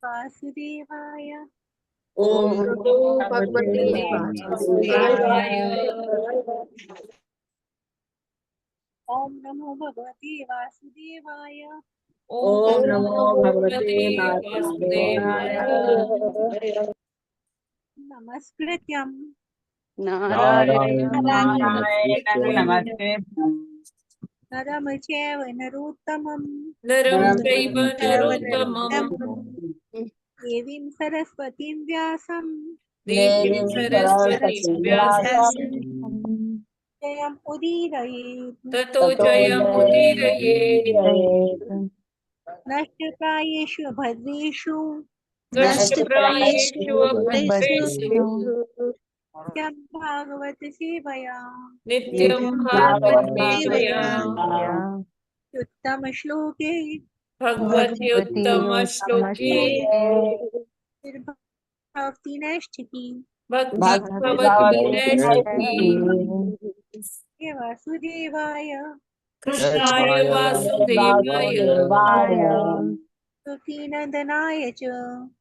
वासुदेवाय। ओम नमो भगवते वासुदेवाय। ओम नमो भगवते वासुदेवाय। ओम नमो भगवते वासुदेवाय। नमस्कृत्यं नारायणं नमस्ते नरं चैव नरोत्तमं नरं चैव नरोत्तमं देवीं सरस्वतीं व्यासं देवीं सरस्वतीं व्यासं जयम् उदीरयेत्। ततो जयमुदीरयेत्। नष्टप्रायेषु भद्रेषु नष्टप्रायेषु अभद्रेषु नित्यं भागवत सेवया नित्यं भागवत सेवया उत्तमश्लोके भगवति उत्तम श्लोके भक्ति नैष्ठिकी भक्ति भवति नैष्ठिकी। वासुदेवाय कृष्णाय वासुदेवाय सुखीनन्दनाय च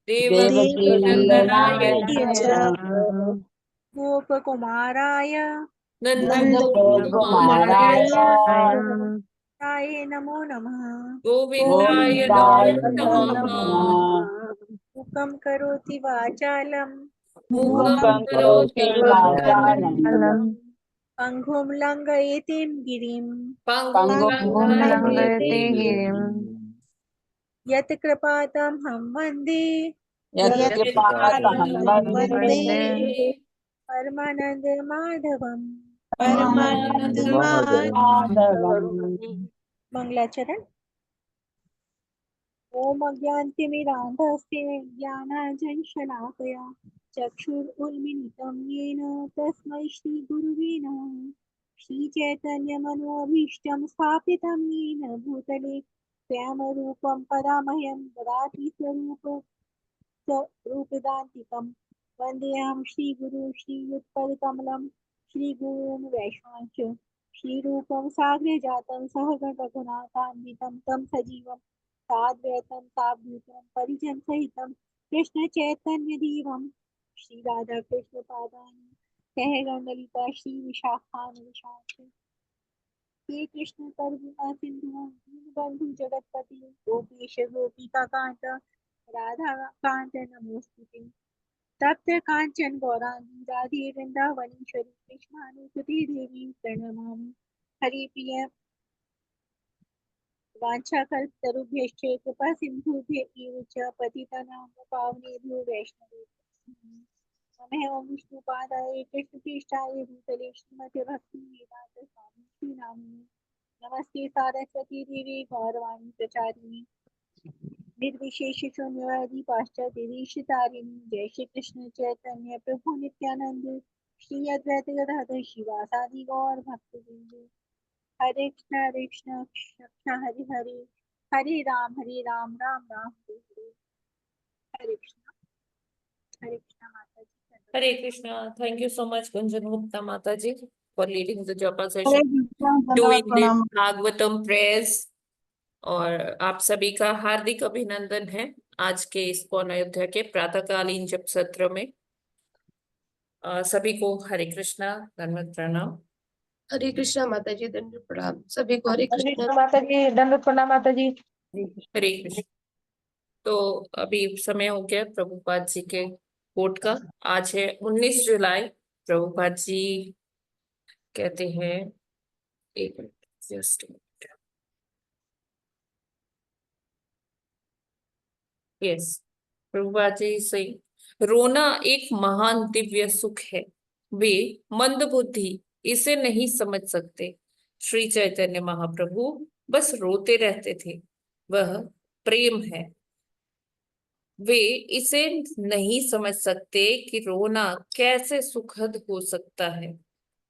देवकी नंदनाय च गोपकुमाराय नंदगोपकुमाराय ताये नमो नमः। गोविन्दाय नमो नमः। मुखं करोति वाचालं मूकं करोति वाचालं पङ्गुं लङ्घयितिं गिरिं पङ्गुं लङ्घयते गिरिं यत् कृपातमहं वन्दे यत्कृपातमहं वन्दे परमानन्द माधवम्। परमानन्दमाधवम्। मंगलाचरण। ॐ अज्ञानतिमिरान्धस्य ज्ञानाञ्जनशलाकया चक्षुरुन्मिलितं येन तस्मै श्रीगुरुवे नमः। श्रीचैतन्यमनोभीष्टं स्थापितं येन भूतले स्वयंरूपं पदामह्यं ददाति स्वरूपदान्तिकं वन्देऽहं श्रीगुरु श्रीयुतपदकमलं श्रीगुरून् वैष्णवांश्च श्रीरूपं साग्रजातं सहगण रघुनाथान्वितं तं सजीवं साद्वैतं सावधूतं परिजनसहितं कृष्ण चैतन्य देवं श्री राधा कृष्ण पादानि सहगण ललिता श्री विशाखान्वितांश्च हे कृष्ण करुणा सिंधु दीनबंधु जगतपति गोपेश गोपिका कांत राधा कांत नमोस्तुते। तप्त कांचन गौरांगी राधे वृंदावनीश्वरी कृष्णानुसुते देवी प्रणमामि। हरि प्रिय वाञ्छाकल्पतरुभ्यश्च कृपा सिन्धुभ्य एव च पतितानां पावनेभ्यो वैष्णवेभ्यो नमः। ओं विष्णुपादाय कृष्णपृष्ठाय भूतले श्रीमते भक्तिवेदान्त स्वामी नामिने नमस्ते सारस्वती देवी गौरवाणी प्रचारिणी निर्विशेष शून्यवादी पाश्चात्य देशतारिणी जय श्री कृष्ण चैतन्य प्रभु नित्यानंद श्री अद्वैत गदाधर शिवासादि गौर भक्तवृंद। हरे कृष्ण कृष्ण हरे हरे हरे राम राम राम हरे हरे। हरे कृष्ण माता जी। Hare Krishna. Thank you so much, Gunjan Gupta Mataji, for leading the japa Hare session, Krishna doing धन्यवाद this प्रणाम। Bhagavatam prayers। और आप सभी का हार्दिक अभिनंदन है आज के इस पौन अयोध्या के प्रातःकालीन जप सत्र में। सभी को हरे कृष्णा धन्यवाद प्रणाम। हरे कृष्णा माता जी दंड प्रणाम सभी को। हरे हरे कृष्णा कृष्ण माता जी दंडवत प्रणाम माता जी। हरे कृष्ण। तो अभी समय हो गया प्रभुपाद जी के कोट का। आज है 19 जुलाई। प्रभुपाद जी कहते हैं, एक minute, just yes, Prabhupada ji सही। रोना एक महान दिव्य सुख है, वे मंद बुद्धि इसे नहीं समझ सकते। श्री चैतन्य महाप्रभु बस रोते रहते थे, वह प्रेम है। वे इसे नहीं समझ सकते कि रोना कैसे सुखद हो सकता है,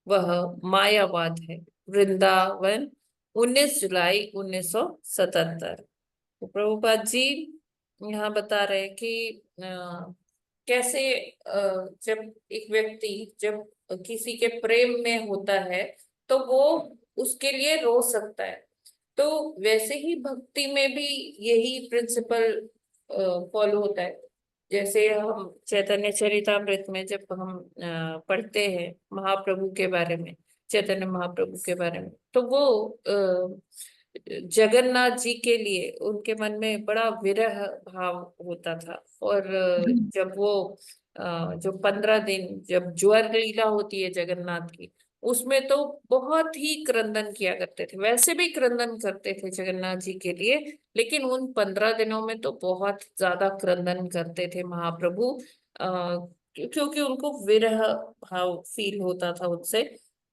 वह मायावाद है। वृंदावन 19 जुलाई 1977। तो प्रभुपाद जी यहाँ बता रहे हैं कि कैसे जब एक व्यक्ति जब किसी के प्रेम में होता है तो वो उसके लिए रो सकता है। तो वैसे ही भक्ति में भी यही प्रिंसिपल फॉलो होता है। जैसे हम चैतन्य चरितामृत में जब हम पढ़ते हैं महाप्रभु के बारे में, चैतन्य महाप्रभु के बारे में, तो वो जगन्नाथ जी के लिए उनके मन में बड़ा विरह भाव होता था। और जब वो जो 15 दिन जब ज्वर लीला होती है जगन्नाथ की, उसमें तो बहुत ही क्रंदन किया करते थे। वैसे भी क्रंदन करते थे जगन्नाथ जी के लिए, लेकिन उन 15 दिनों में तो बहुत ज्यादा क्रंदन करते थे महाप्रभु, क्योंकि उनको विरह भाव फील होता था उनसे।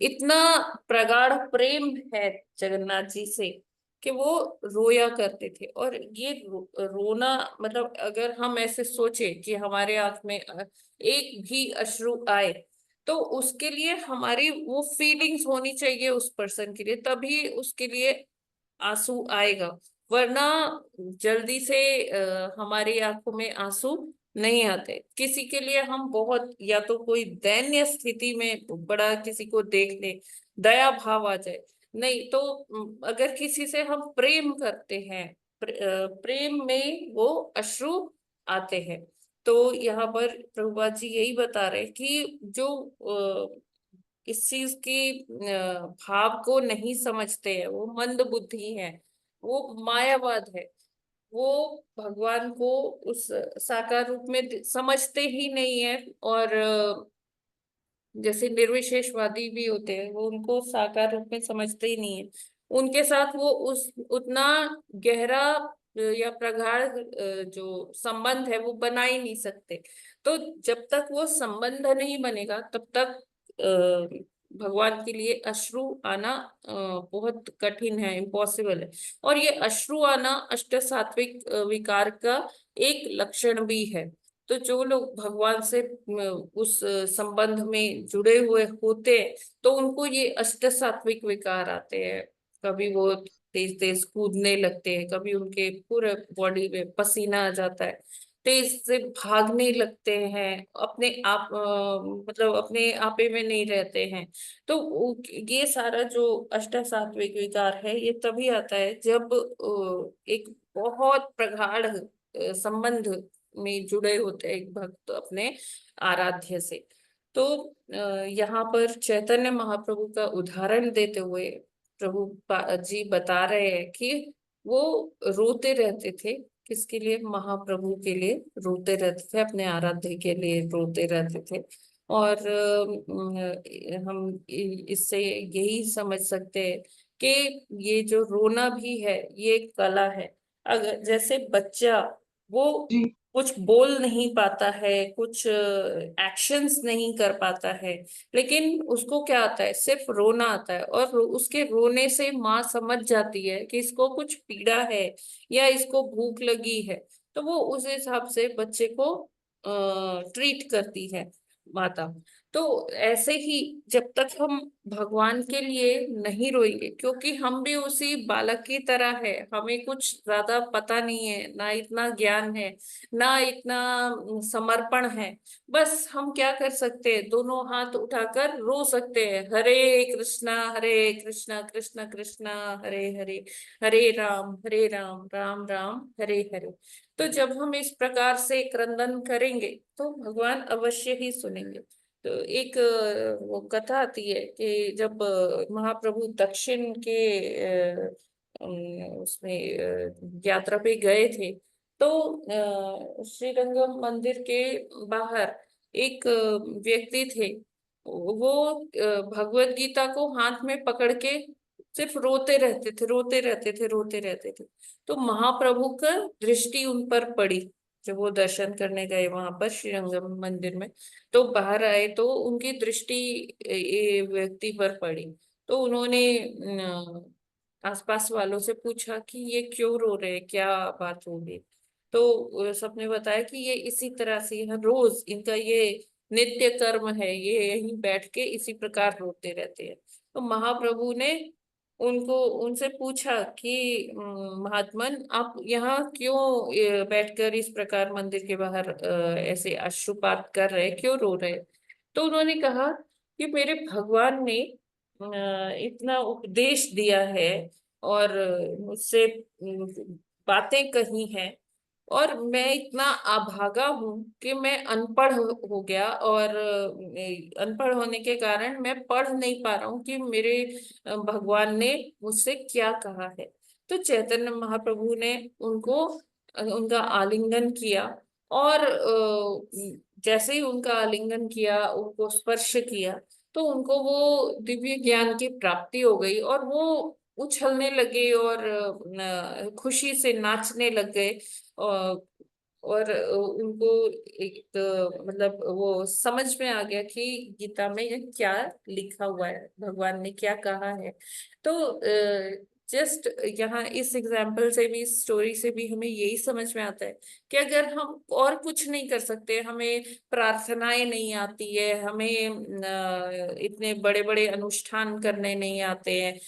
इतना प्रगाढ़ प्रेम है जगन्नाथ जी से कि वो रोया करते थे। और ये रोना, मतलब अगर हम ऐसे सोचे कि हमारे आंख में एक भी अश्रु आए, तो उसके लिए हमारी वो फीलिंग्स होनी चाहिए उस पर्सन के लिए, तभी उसके लिए आंसू आएगा। वरना जल्दी से हमारी आंखों में आंसू नहीं आते। किसी के लिए हम बहुत, या तो कोई दैन्य स्थिति में बड़ा किसी को देख ले, दया भाव आ जाए, नहीं तो अगर किसी से हम प्रेम करते हैं, प्रेम में वो अश्रु आते हैं। तो यहाँ पर प्रभुपाद जी यही बता रहे हैं कि जो इस चीज की भाव को नहीं समझते हैं, वो मंद बुद्धि है, वो मायावाद है, वो भगवान को उस साकार रूप में समझते ही नहीं है। और जैसे निर्विशेषवादी भी होते हैं, वो उनको साकार रूप में समझते ही नहीं है। उनके साथ वो उस उतना गहरा या प्रगाढ़ जो संबंध है वो बना ही नहीं सकते। तो जब तक वो संबंध नहीं बनेगा, तब तक भगवान के लिए अश्रु आना बहुत कठिन है, इम्पॉसिबल है। और ये अश्रु आना अष्ट सात्विक विकार का एक लक्षण भी है। तो जो लोग भगवान से उस संबंध में जुड़े हुए होते हैं, तो उनको ये अष्ट सात्विक विकार आते हैं। कभी वो तेज तेज कूदने लगते हैं, कभी उनके पूरे बॉडी में पसीना आ जाता है, तेज से भागने लगते हैं, अपने आप मतलब अपने आपे में नहीं रहते हैं। तो ये सारा जो अष्ट सात्विक विकार है, ये तभी आता है जब एक बहुत प्रगाढ़ संबंध में जुड़े होते हैं एक भक्त अपने आराध्य से। तो यहाँ पर चैतन्य महाप्रभु का उदाहरण देते हुए प्रभु जी बता रहे हैं कि वो रोते रहते थे। किसके लिए? महाप्रभु के लिए रोते रहते थे, अपने आराध्य के लिए रोते रहते थे। और हम इससे यही समझ सकते हैं कि ये जो रोना भी है, ये एक कला है। अगर जैसे बच्चा, वो जी। कुछ बोल नहीं पाता है, कुछ एक्शंस नहीं कर पाता है, लेकिन उसको क्या आता है? सिर्फ रोना आता है। और उसके रोने से माँ समझ जाती है कि इसको कुछ पीड़ा है या इसको भूख लगी है, तो वो उस हिसाब से बच्चे को ट्रीट करती है माता। तो ऐसे ही जब तक हम भगवान के लिए नहीं रोएंगे, क्योंकि हम भी उसी बालक की तरह है, हमें कुछ ज्यादा पता नहीं है, ना इतना ज्ञान है, ना इतना समर्पण है। बस हम क्या कर सकते हैं? दोनों हाथ उठाकर रो सकते हैं, हरे कृष्णा कृष्ण कृष्ण हरे हरे, हरे राम राम हरे हरे। तो जब हम इस प्रकार से क्रंदन करेंगे, तो भगवान अवश्य ही सुनेंगे। तो एक वो कथा आती है कि जब महाप्रभु दक्षिण के उसमें यात्रा पे गए थे, तो श्रीरंगम मंदिर के बाहर एक व्यक्ति थे। वो भगवत गीता को हाथ में पकड़ के सिर्फ रोते रहते थे, रोते रहते थे, रोते रहते थे। तो महाप्रभु का दृष्टि उन पर पड़ी, जब वो दर्शन करने गए वहां पर श्रीरंगम मंदिर में। तो बाहर आए तो उनकी दृष्टि ये व्यक्ति पर पड़ी। तो उन्होंने आसपास वालों से पूछा कि ये क्यों रो रहे हैं, क्या बात हो गई? तो सबने बताया कि ये इसी तरह से हर रोज इनका ये नित्य कर्म है, ये यहीं बैठ के इसी प्रकार रोते रहते हैं। तो महाप्रभु ने उनको उनसे पूछा कि महात्मन, आप यहाँ क्यों बैठकर इस प्रकार मंदिर के बाहर ऐसे अश्रुपात कर रहे, क्यों रो रहे? तो उन्होंने कहा कि मेरे भगवान ने इतना उपदेश दिया है और मुझसे बातें कही हैं, और मैं इतना अभागा हूँ कि मैं अनपढ़ हो गया, और अनपढ़ होने के कारण मैं पढ़ नहीं पा रहा हूँ कि मेरे भगवान ने मुझसे क्या कहा है। तो चैतन्य महाप्रभु ने उनको उनका आलिंगन किया, और जैसे ही उनका आलिंगन किया, उनको स्पर्श किया, तो उनको वो दिव्य ज्ञान की प्राप्ति हो गई, और वो उछलने लगे और खुशी से नाचने लग गए। और उनको एक मतलब वो समझ में आ गया कि गीता में ये क्या लिखा हुआ है, भगवान ने क्या कहा है। तो जस्ट यहाँ इस एग्जाम्पल से भी, इस स्टोरी से भी हमें यही समझ में आता है कि अगर हम और कुछ नहीं कर सकते, हमें प्रार्थनाएं नहीं आती है, हमें इतने बड़े बड़े अनुष्ठान करने नहीं आते हैं,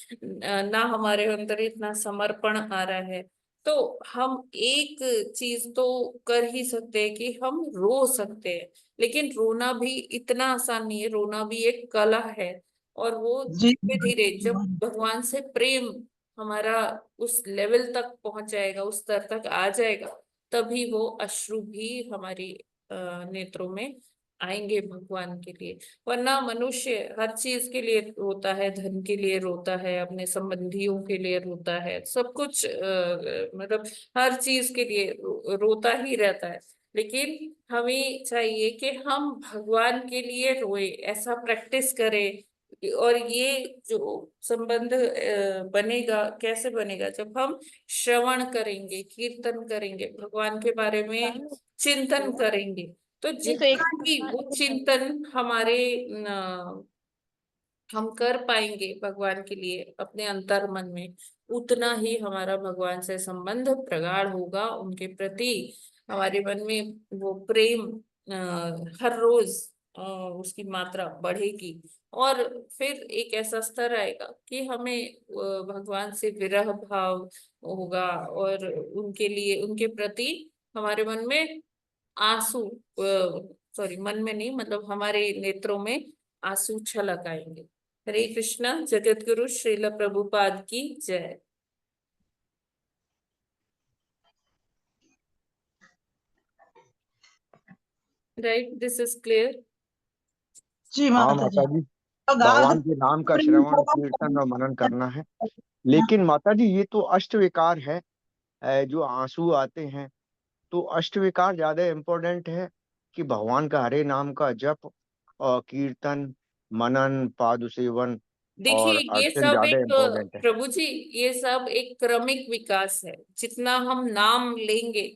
ना हमारे अंदर इतना समर्पण आ रहा है, तो हम एक चीज तो कर ही सकते हैं कि हम रो सकते हैं। लेकिन रोना भी इतना आसान नहीं है, रोना भी एक कला है। और वो जी धीरे धीरे जब भगवान से प्रेम हमारा उस लेवल तक पहुंच जाएगा, उस स्तर तक आ जाएगा, तभी वो अश्रु भी हमारी नेत्रों में आएंगे भगवान के लिए। वरना मनुष्य हर चीज के लिए रोता है, धन के लिए रोता है, अपने संबंधियों के लिए रोता है, सब कुछ मतलब हर चीज के लिए रोता ही रहता है। लेकिन हमें चाहिए कि हम भगवान के लिए रोए, ऐसा प्रैक्टिस करें। और ये जो संबंध बनेगा, कैसे बनेगा? जब हम श्रवण करेंगे, कीर्तन करेंगे, भगवान के बारे में चिंतन करेंगे, तो जितना भी वो चिंतन हमारे हम कर पाएंगे भगवान के लिए अपने अंतर मन में, उतना ही हमारा भगवान से संबंध प्रगाढ़ होगा, उनके प्रति हमारे मन में वो प्रेम हर रोज उसकी मात्रा बढ़ेगी। और फिर एक ऐसा स्तर आएगा कि हमें भगवान से विरह भाव होगा, और उनके लिए, उनके प्रति हमारे मन में आंसू, सॉरी मन में नहीं, मतलब हमारे नेत्रों में आंसू छलक आएंगे। हरे कृष्णा। जगत गुरु श्रील प्रभुपाद की जय। Right, this is clear. जी हाँ माता जी। माता जी, अगाध भगवान के नाम का प्रेम श्रवण कीर्तन और मनन करना है। लेकिन माता जी, ये तो अष्ट विकार है, जो आंसू आते हैं, तो अष्ट विकार ज्यादा इम्पोर्टेंट है कि भगवान का हरे नाम का जप और कीर्तन, मनन, पाद सेवन देखिए, और ये अर्चन सब ज्यादा एक इम्पोर्टेंट है? प्रभु जी, ये सब एक क्रमिक विकास है। जितना हम नाम लेंगे,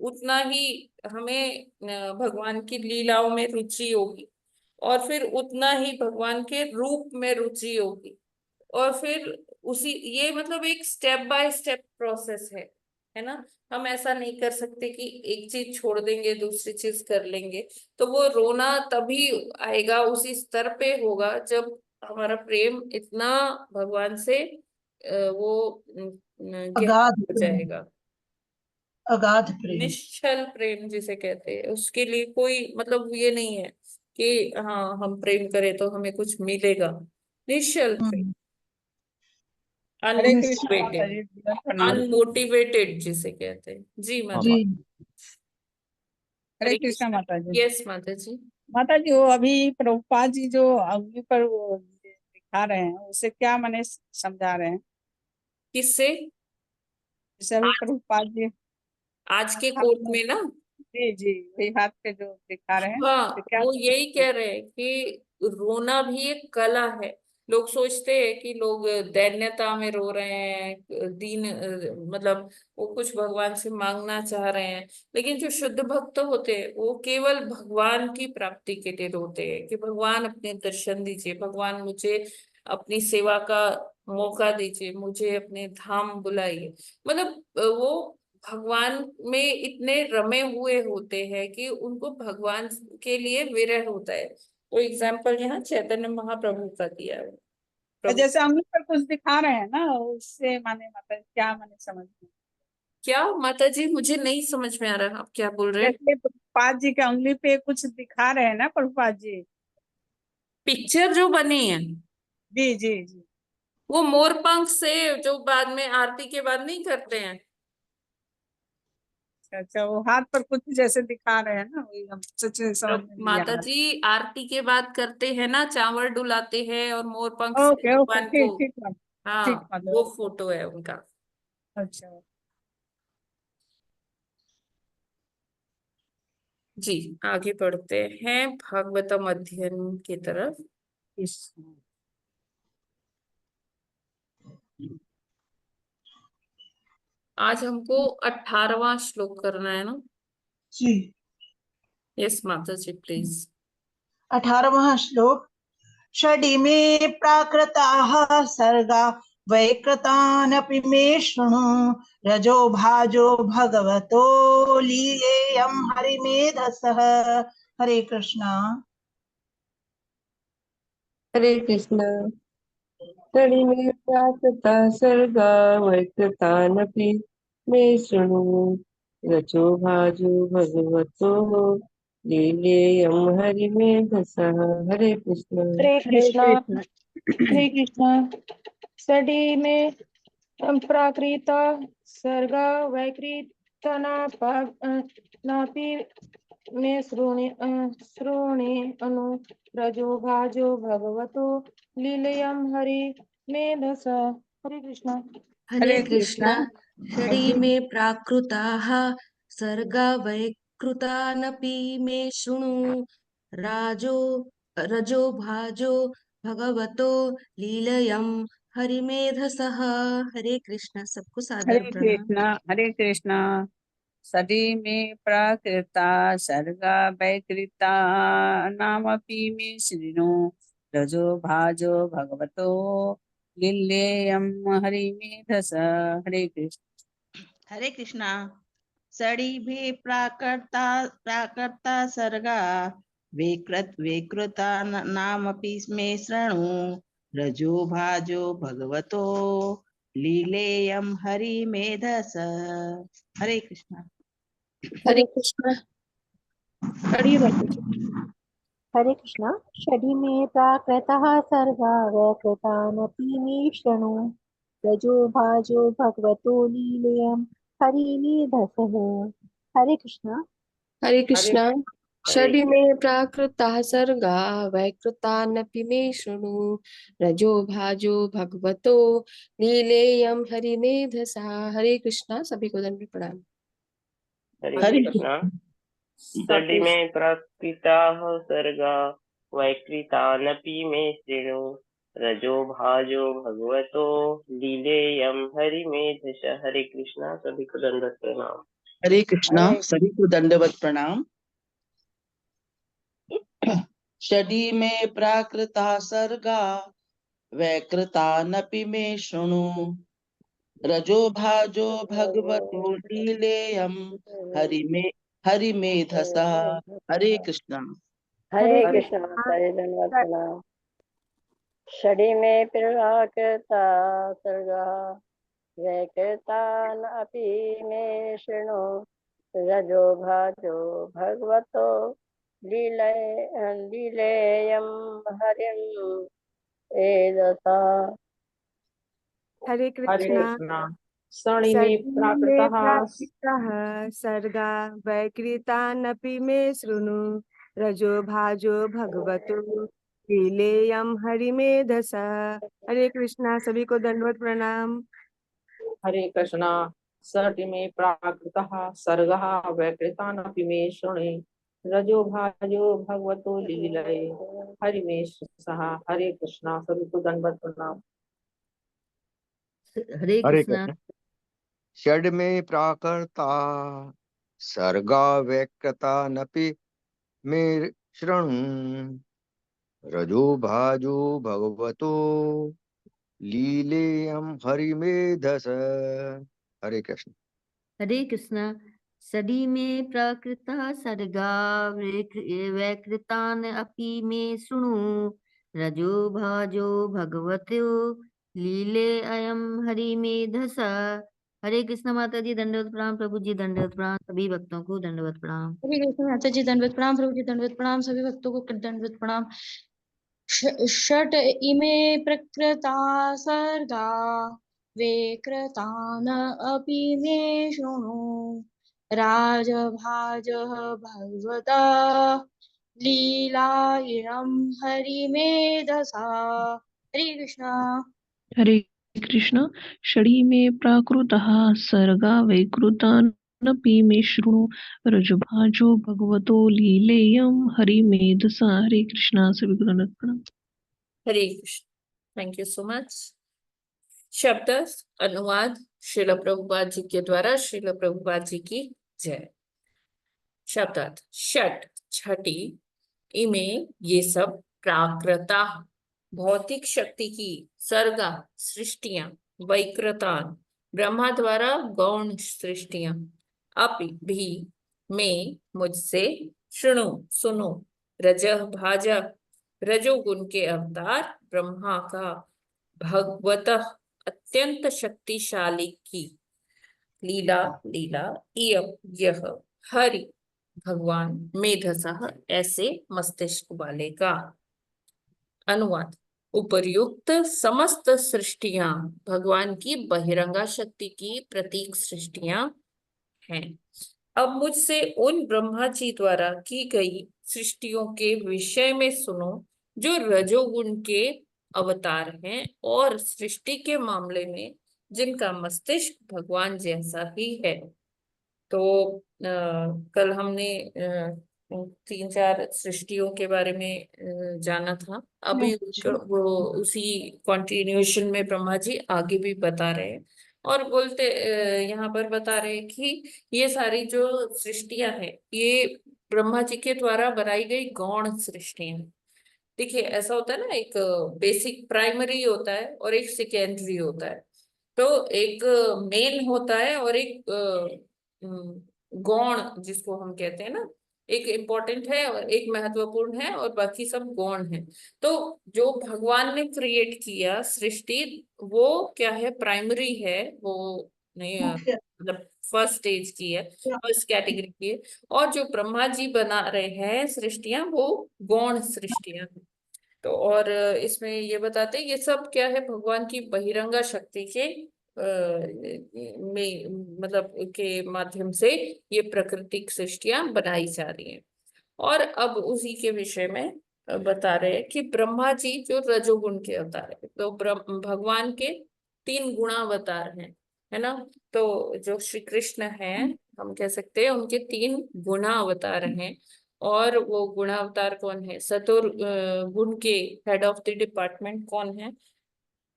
उतना ही हमें भगवान की लीलाओं में रुचि होगी, और फिर उतना ही भगवान के रूप में रुचि होगी। और फिर उसी, ये मतलब एक स्टेप बाय स्टेप प्रोसेस है ना। हम ऐसा नहीं कर सकते कि एक चीज छोड़ देंगे, दूसरी चीज कर लेंगे। तो वो रोना तभी आएगा, उसी स्तर पे होगा, जब हमारा प्रेम इतना भगवान से वो गहरा अगाध हो प्रेम, जाएगा। अगाध प्रेम। निश्चल प्रेम जिसे कहते हैं, उसके लिए कोई मतलब ये नहीं है कि हाँ हम प्रेम करें तो हमें कुछ मिलेगा। निश्चल प्रेम, हम्म, हरे कृष्णा माता अनमोटिवेटेड, जी, प्रणाम। अनमोटिवेटेड जिसे कहते हैं। जी हाँ माता। जी। हरे हरे कृष्णा कृष्ण। माता जी। यस माता जी। माता जी, वो अभी प्रभुपाद जी जो अग्नि पर वो दिखा रहे हैं, उसे क्या माने समझा रहे हैं? किससे? जैसे अभी आज, प्रभुपाद जी आज के हाथ कोर्ट में, में ना। जी जी, वही हाथ पे जो दिखा रहे हैं, हाँ, तो क्या वो समझ यही रहे हैं? कह रहे हैं कि रोना भी एक कला है। लोग सोचते हैं कि लोग दैन्यता में रो रहे हैं, दीन मतलब वो कुछ भगवान से मांगना चाह रहे हैं। लेकिन जो शुद्ध भक्त होते हैं, वो केवल भगवान की प्राप्ति के लिए रोते हैं कि भगवान अपने दर्शन दीजिए, भगवान मुझे अपनी सेवा का मौका दीजिए, मुझे अपने धाम बुलाइए। मतलब वो भगवान में इतने रमे हुए होते हैं कि उनको भगवान के लिए विरह होता है। तो एग्जाम्पल यहाँ चैतन्य महाप्रभु का दिया है। तो प्रभु जैसे अग्नि पर कुछ दिखा रहे हैं ना, उससे माने माता जी क्या माने समझ में? क्या माता जी, मुझे नहीं समझ में आ रहा आप क्या बोल रहे हैं। जैसे प्रभुपाद जी के उंगली पे कुछ दिखा रहे हैं ना प्रभुपाद जी। पिक्चर जो बनी है, जी जी जी। वो मोर पंख से जो बाद में आरती के बाद नहीं करते हैं। अच्छा, वो हाथ पर कुछ जैसे दिखा रहे हैं ना, वही हम सच में समझ में नहीं आ माता रहा। जी आरती के बाद करते हैं ना, चावल डुलाते हैं और मोर पंख से ओके ओके, भगवान को। ठीक ठीक बात, ठीक हाँ, बात वो फोटो है उनका। अच्छा। जी, आगे बढ़ते हैं भागवतम अध्ययन की तरफ। इस आज हमको 18वां श्लोक करना है ना। जी। यस माता जी प्लीज। 18वां श्लोक। षडिमे प्राकृताः सर्गा वैकृतानपि मे शृणु रजो भाजो भगवतो लीलेयं हरिमेधसः। हरे कृष्णा। हरे कृष्णा। तड़ी में प्राकृता सर्गा वैकृतानपि मे शृणु रचो भाजो भगवतो लीलेयं हरिमेधसः। हरे कृष्ण। हरे हरे कृष्णा। कृष्ण। हरे कृष्णा। सडी में प्राकृता सर्गा वैकृतना नापि में श्रोणे अनु रजो भाजो भगवतो लीलयम हरि मेधस। हरे कृष्णा। हरे हरे कृष्णा। कृष्णा। षडी मे प्राकृताः सर्गा वैकृतानपि मे शृणु राजो रजो भाजो भगवतो लीलयं हरिमेधसः। हरे कृष्णा। सबको सादर हरे प्रणाम। कृष्णा। हरे कृष्णा। सदी में प्राकृता सर्गा वैकृता नामपि मे शृणु रजो भाजो भगवतो लीलेयं हरिमेधस। हरे कृष्ण। हरे कृष्णा। सड़ी भी प्राकृता सर्गा विकृता नामपि मे शृणु रजो भाजो भगवतो लीलेयं हरिमेधस। हरे कृष्णा। हरे हरे कृष्णा। पढ़िए माता जी। हरे कृष्णा। षडी मे प्राकृतः सर्गा वैकृतानपि मे शृणु रजो भाजो भगवतो लीलयं हरिमेधसः। हरे कृष्णा। हरे हरे कृष्णा। हरे षडी में प्राकृता सर्गा वैकृतानपि मे शृणु रजो भाजो भगवतो लीलेयं हरिमेधसा। हरे कृष्णा। सभी को दंड प्रणाम। हरे हरे कृष्णा। षडी में प्राकृताः सर्गा वैकृतानपि मे शृणु रजो भाजो भगवतो लीलेयं हरिमेधसः। हरे कृष्णा। सभी को दंडवत प्रणाम। हरे कृष्णा। हरे सभी को दंडवत प्रणाम। षडी में प्राकृता सर्गा वैकृतानपि मे शृणु रजो भाजो भगवतो लीलेयं हरिमेधसः। हरे कृष्णा। हरे हरे कृष्णा। सारे धन्यवाद प्रणाम। षडी में प्राकृता सर्गा वैकृतान अपि मे शृणु रजो भाजो भगवतो लीलेयं हरिम् एदसा। हरे हरे कृष्णा। कृष्णा। सणी में सदी में प्राकृतः प्राकृतः सर्गा वैकृतानपि मे शृणु रजो भाजो भगवतो लीलेयं हरिमेधस। हरे कृष्णा। सभी को दंडवत प्रणाम। हरे कृष्णा। सटी में प्राकृतः सर्गः वैकृतानपि मे शृणे रजो भाजो भगवतो लीलये हरिमेधसः। हरे कृष्णा। सभी को दंडवत प्रणाम। हरे हरे कृष्णा। कृष्ण। षड में प्राकृता सर्गा वैकृता नपि मे शृणु रजो भाजो भगवतो लीलेयं हरिमेधस। हरे कृष्ण। हरे कृष्णा। सदी में प्राकृतः सर्गा वैकृतान् अपि मे शृणु रजो भाजो भगवतो लीले अयम हरिमेधस। हरे कृष्ण। माता जी दंडवत प्रणाम। प्रभु जी दंडवत प्रणाम। सभी भक्तों को दंडवत प्रणाम। हरे कृष्ण। माता जी दंडवत प्रणाम। प्रभु जी दंडवत प्रणाम। सभी भक्तों को दंडवत प्रणाम। षट् इमे प्रकृता सर्गा विकृतान् अपि मे शृणु राजभाजः भगवता लीलायां हरिमेधसा। हरे कृष्णा। हरे कृष्ण। षडी में प्राकृतः सर्गा वैकृतानपि मे शृणु रजभाजो भगवतो लीलेयं हरिमेधसा। हरे कृष्णा। सभी को दंडवत प्रणाम। Hare Krishna. Thank you so much. शब्द अनुवाद श्रील प्रभुपाद जी के द्वारा। श्रील प्रभुपाद जी की जय। शब्दार्थ षट छठी, इमे ये सब, प्राकृता भौतिक शक्ति की, सर्गा सृष्टियां, वैकृतान ब्रह्मा द्वारा गौण सृष्टियां, अपि भी, में मुझसे, शृणु सुनो, रजः भाजः रजोगुण के अवतार ब्रह्मा का, भगवतः अत्यंत शक्तिशाली की, लीला लीला, इयं यह, हरि भगवान, मेधसः ऐसे मस्तिष्क वाले का। अनुवाद उपर्युक्त समस्त सृष्टियां भगवान की बहिरंगा शक्ति की प्रतीक सृष्टियां हैं। अब मुझसे उन ब्रह्मा जी द्वारा की गई सृष्टियों के विषय में सुनो, जो रजोगुण के अवतार हैं और सृष्टि के मामले में जिनका मस्तिष्क भगवान जैसा ही है। तो कल हमने 3-4 सृष्टियों के बारे में जाना था। अभी वो उसी कंटिन्यूएशन में ब्रह्मा जी आगे भी बता रहे हैं और बोलते यहाँ पर बता रहे हैं कि ये सारी जो सृष्टियां हैं ये ब्रह्मा जी के द्वारा बनाई गई गौण सृष्टियां हैं। देखिए ऐसा होता है ना, एक बेसिक प्राइमरी होता है और एक सेकेंडरी होता है। तो एक मेन होता है और एक गौण जिसको हम कहते हैं ना, एक इम्पोर्टेंट है और एक महत्वपूर्ण है और बाकी सब गौण है। तो जो भगवान ने क्रिएट किया सृष्टि, वो क्या है, प्राइमरी है, वो नहीं मतलब फर्स्ट स्टेज की है, फर्स्ट कैटेगरी की है। और जो ब्रह्मा जी बना रहे हैं सृष्टियां, वो गौण सृष्टियां हैं। तो और इसमें ये बताते हैं ये सब क्या है, भगवान की बहिरंगा शक्ति के में मतलब के माध्यम से ये प्राकृतिक सृष्टियां बनाई जा रही हैं। और अब उसी के विषय में बता रहे हैं कि ब्रह्मा जी जो रजोगुण के अवतार है, तो भगवान के 3 गुणावतार हैं, है ना। तो जो श्री कृष्ण हैं, हम कह सकते हैं उनके 3 गुणावतार हैं। और वो गुणावतार कौन है, गुण के हेड ऑफ द डिपार्टमेंट कौन है,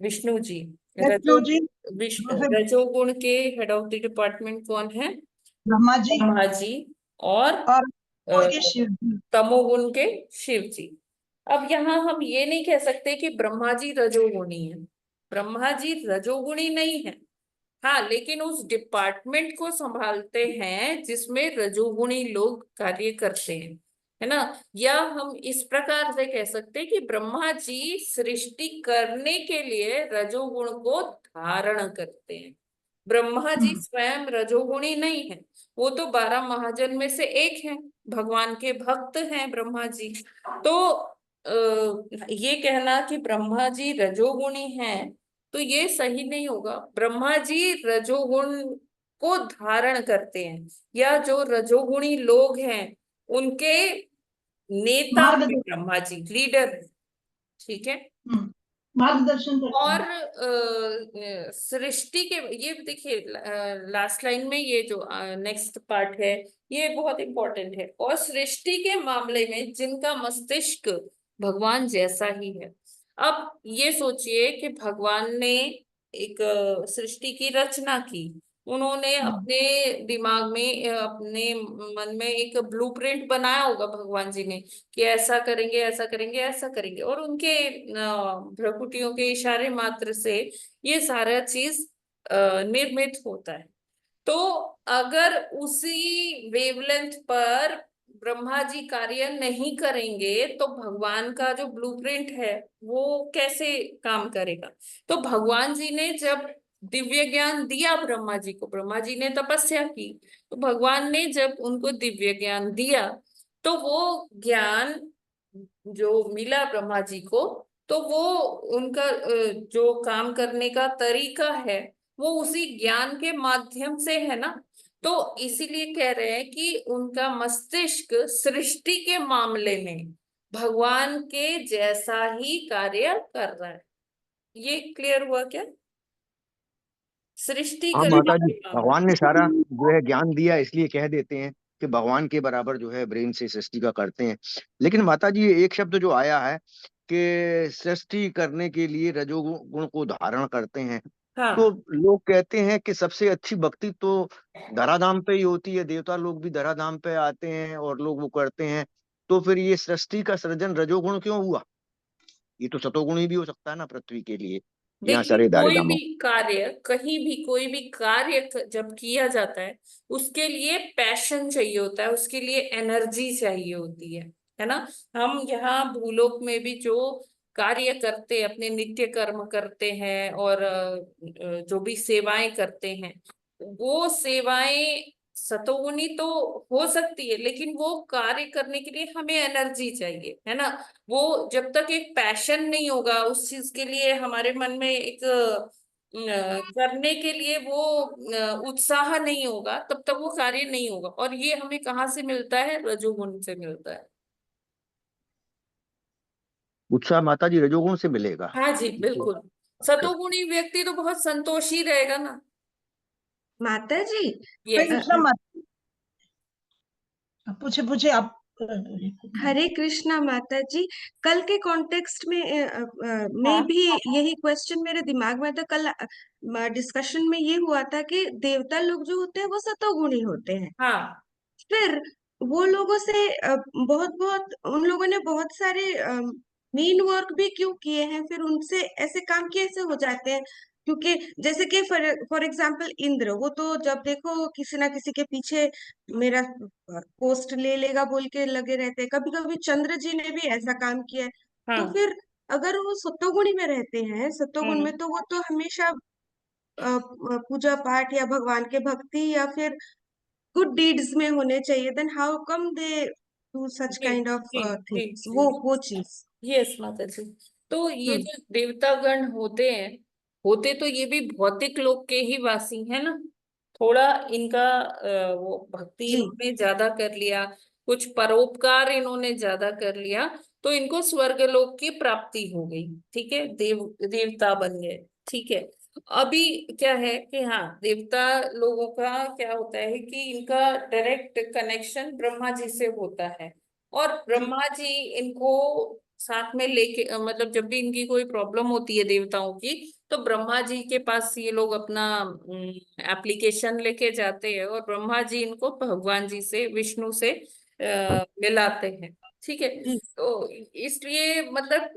विष्णु जी। विष्णु जी, रजोगुण के हेड ऑफ द डिपार्टमेंट कौन है, ब्रह्मा जी ब्रह्मा जी। और उनके शिव जी। तमोगुण के शिव जी। अब यहाँ हम ये नहीं कह सकते कि ब्रह्मा जी रजोगुणी है। ब्रह्मा जी रजोगुणी नहीं है, हाँ, लेकिन उस डिपार्टमेंट को संभालते हैं जिसमें रजोगुणी लोग कार्य करते हैं, है ना। या हम इस प्रकार से कह सकते हैं कि ब्रह्मा जी सृष्टि करने के लिए रजोगुण को धारण करते हैं। ब्रह्मा जी स्वयं रजोगुणी नहीं है, वो तो 12 महाजन में से एक है, भगवान के भक्त हैं ब्रह्मा जी। तो ये कहना कि ब्रह्मा जी रजोगुणी हैं, तो ये सही नहीं होगा। ब्रह्मा जी रजोगुण को धारण करते हैं, या जो रजोगुणी लोग हैं उनके नेता हैं ब्रह्मा जी, लीडर, ठीक है। मार्गदर्शन और सृष्टि के ये देखिए लास्ट लाइन में ये जो नेक्स्ट पार्ट है ये बहुत इंपॉर्टेंट है। और सृष्टि के मामले में जिनका मस्तिष्क भगवान जैसा ही है। अब ये सोचिए कि भगवान ने एक सृष्टि की रचना की, उन्होंने अपने दिमाग में अपने मन में एक ब्लूप्रिंट बनाया होगा भगवान जी ने कि ऐसा करेंगे ऐसा करेंगे ऐसा करेंगे, और उनके भ्रुकुटियों के इशारे मात्र से ये सारा चीज निर्मित होता है। तो अगर उसी वेवलेंथ पर ब्रह्मा जी कार्य नहीं करेंगे तो भगवान का जो ब्लूप्रिंट है वो कैसे काम करेगा। तो भगवान जी ने जब दिव्य ज्ञान दिया ब्रह्मा जी को, ब्रह्मा जी ने तपस्या की, तो भगवान ने जब उनको दिव्य ज्ञान दिया तो वो ज्ञान जो मिला ब्रह्मा जी को, तो वो उनका जो काम करने का तरीका है वो उसी ज्ञान के माध्यम से है ना। तो इसीलिए कह रहे हैं कि उनका मस्तिष्क सृष्टि के मामले में भगवान के जैसा ही कार्य कर रहा है। ये क्लियर हुआ क्या? सृष्टि हाँ करने माता जी, के मामले। भगवान ने सारा जो है ज्ञान दिया, इसलिए कह देते हैं कि भगवान के बराबर जो है ब्रेन से सृष्टि का करते हैं। लेकिन माता जी, ये एक शब्द जो आया है कि सृष्टि करने के लिए रजोगुण को धारण करते हैं, तो हाँ लोग कहते हैं कि सबसे अच्छी भक्ति तो धराधाम पे ही होती है, देवता लोग भी धराधाम पे आते हैं और लोग वो करते हैं। तो फिर ये सृष्टि का सृजन रजोगुण क्यों हुआ? ये तो सतोगुण ही भी हो सकता है ना पृथ्वी के लिए, यहाँ देखिए, सारे धारे कोई भी धामों। कार्य, कहीं भी कोई भी कार्य जब किया जाता है उसके लिए पैशन चाहिए होता है, उसके लिए एनर्जी चाहिए होती है ना। हम यहाँ भूलोक में भी जो कार्य करते, अपने नित्य कर्म करते हैं और जो भी सेवाएं करते हैं, वो सेवाएं सतोगुणी तो हो सकती है, लेकिन वो कार्य करने के लिए हमें एनर्जी चाहिए, है ना। वो जब तक एक पैशन नहीं होगा उस चीज के लिए, हमारे मन में एक करने के लिए वो उत्साह नहीं होगा, तब तक वो कार्य नहीं होगा। और ये हमें कहाँ से मिलता है? रजोगुण से मिलता है। उत्साह माता जी रजोगुण से मिलेगा? हाँ जी, ये तो बिल्कुल। अच्छा। सतोगुणी व्यक्ति तो बहुत संतोषी रहेगा ना। माता जी, हरे यस। कृष्णा माता, पूछे पूछे आप। हरे कृष्णा माता जी। कल के कॉन्टेक्स्ट में हाँ भी यही क्वेश्चन मेरे दिमाग में था। कल डिस्कशन में ये हुआ था कि देवता लोग जो होते हैं वो सतोगुणी होते हैं। हाँ फिर वो लोगों से बहुत बहुत उन लोगों ने बहुत सारे मीन वर्क भी क्यों किए हैं, फिर उनसे ऐसे काम कैसे हो जाते हैं? क्योंकि जैसे कि फॉर एग्जाम्पल इंद्र, वो तो जब देखो किसी ना किसी के पीछे मेरा पोस्ट ले लेगा बोल के लगे रहते हैं। कभी कभी चंद्र जी ने भी ऐसा काम किया है। तो हाँ। फिर अगर वो सतोगुणी में रहते हैं, सतोगुण में, हम्म। तो वो तो हमेशा पूजा पाठ या भगवान के भक्ति या फिर गुड डीड्स में होने चाहिए। Then how come they do such जी काइंड ऑफ जी जी थिंग्स? जी। वो चीज। यस माता जी। तो ये हम्म। जो देवतागण होते हैं, होते तो ये भी भौतिक लोक के ही वासी है ना। थोड़ा इनका वो भक्ति जी इन्होंने ज्यादा कर लिया, कुछ परोपकार इन्होंने ज्यादा कर लिया, तो इनको स्वर्गलोक की प्राप्ति हो गई। ठीक है, देवता बन गए। ठीक है। अभी क्या है कि हाँ, देवता लोगों का क्या होता है कि इनका डायरेक्ट कनेक्शन ब्रह्मा जी से होता है। और जी ब्रह्मा जी इनको साथ में लेके मतलब जब भी इनकी कोई प्रॉब्लम होती है देवताओं की, तो ब्रह्मा जी के पास ये लोग अपना एप्लीकेशन लेके जाते हैं और ब्रह्मा जी इनको भगवान जी से, विष्णु से मिलाते हैं। ठीक है। जी तो इसलिए मतलब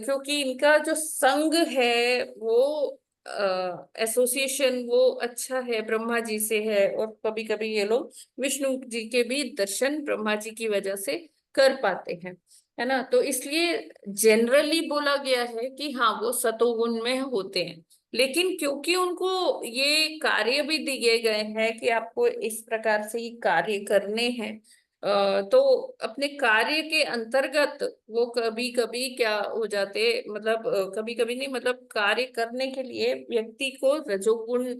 क्योंकि इनका जो संग है वो एसोसिएशन वो अच्छा है, ब्रह्मा जी से है, और कभी कभी ये लोग विष्णु जी के भी दर्शन ब्रह्मा जी की वजह से कर पाते हैं, है ना। तो इसलिए जनरली बोला गया है कि हाँ वो सतोगुण में होते हैं। लेकिन क्योंकि उनको ये कार्य भी दिए गए हैं कि आपको इस प्रकार से ही कार्य करने हैं, तो अपने कार्य के अंतर्गत वो कभी कभी क्या हो जाते, मतलब कभी कभी नहीं, मतलब कार्य करने के लिए व्यक्ति को रजोगुण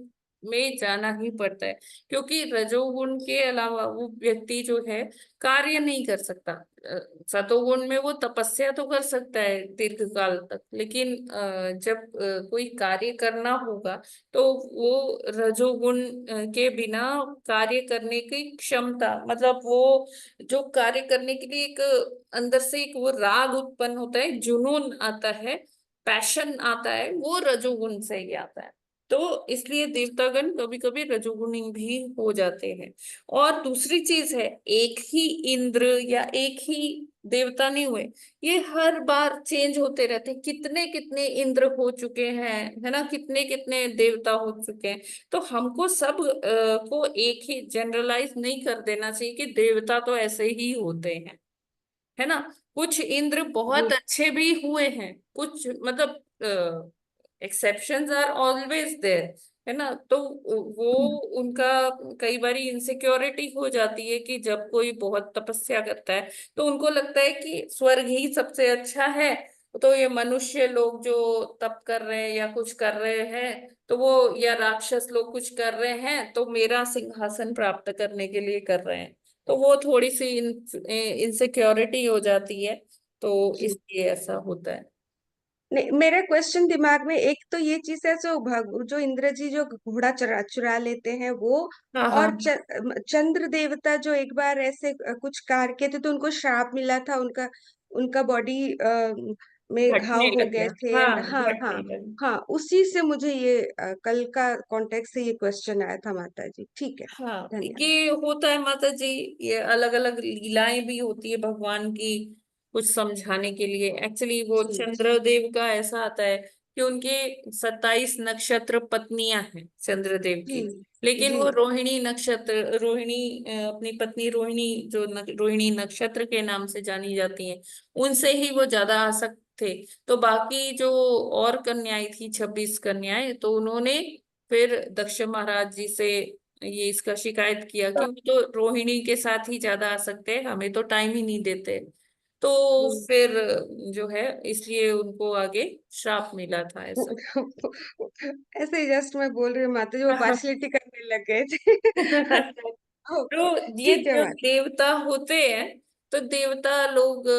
में जाना ही पड़ता है, क्योंकि रजोगुण के अलावा वो व्यक्ति जो है कार्य नहीं कर सकता। सतोगुण में वो तपस्या तो कर सकता है दीर्घ काल तक, लेकिन जब कोई कार्य करना होगा तो वो रजोगुण के बिना कार्य करने की क्षमता, मतलब वो जो कार्य करने के लिए एक अंदर से एक वो राग उत्पन्न होता है, जुनून आता है, पैशन आता है, वो रजोगुण से ही आता है। तो इसलिए देवतागण कभी कभी रजोगुणी भी हो जाते हैं। और दूसरी चीज है, एक ही इंद्र या एक ही देवता नहीं हुए, ये हर बार चेंज होते रहते हैं। कितने कितने इंद्र हो चुके हैं, है ना, कितने कितने देवता हो चुके हैं। तो हमको सब को एक ही जनरलाइज नहीं कर देना चाहिए कि देवता तो ऐसे ही होते हैं, है ना। कुछ इंद्र बहुत जी अच्छे भी हुए हैं, कुछ मतलब एक्सेप्शंस आर ऑलवेज देयर। है ना। तो वो उनका कई बारी इनसिक्योरिटी हो जाती है कि जब कोई बहुत तपस्या करता है तो उनको लगता है कि स्वर्ग ही सबसे अच्छा है, तो ये मनुष्य लोग जो तप कर रहे हैं या कुछ कर रहे हैं तो वो, या राक्षस लोग कुछ कर रहे हैं तो मेरा सिंहासन प्राप्त करने के लिए कर रहे हैं। तो वो थोड़ी सी इनसिक्योरिटी हो जाती है, तो जी इसलिए ऐसा होता है। नहीं, मेरा क्वेश्चन दिमाग में एक तो ये चीज है, जो इंद्र जी जो घोड़ा चुरा चुरा लेते हैं वो, हाँ और हाँ चंद्र देवता जो एक बार ऐसे कुछ कार्य किए थे तो उनको श्राप मिला था, उनका उनका बॉडी में घटने घाव हो लग गए गया, थे। हाँ हाँ हाँ घटने लग। हाँ, उसी से मुझे ये कल का कॉन्टेक्स्ट से ये क्वेश्चन आया था माता जी। ठीक है, हाँ धन्यवाद। ये होता है माता जी, ये अलग अलग लीलाएं भी होती है भगवान की कुछ समझाने के लिए। एक्चुअली वो जी चंद्रदेव का ऐसा आता है कि उनके 27 नक्षत्र पत्नियां हैं चंद्रदेव जी की, लेकिन जी वो रोहिणी नक्षत्र, रोहिणी अपनी पत्नी रोहिणी जो रोहिणी नक्षत्र के नाम से जानी जाती हैं, उनसे ही वो ज्यादा आसक्त थे। तो बाकी जो और कन्याएं थी, 26 कन्याएं, तो उन्होंने फिर दक्ष महाराज जी से ये इसका शिकायत किया कि वो तो रोहिणी के साथ ही ज्यादा आ सकते हैं, हमें तो टाइम ही नहीं देते। तो हम्म। फिर जो है इसलिए उनको आगे श्राप मिला था ऐसा। ऐसे ही जस्ट मैं बोल रही हूँ माता जी, वो पार्शलिटी करने लग गए थे। ओके, तो ये ठीक है जो माता। देवता होते हैं, तो देवता लोग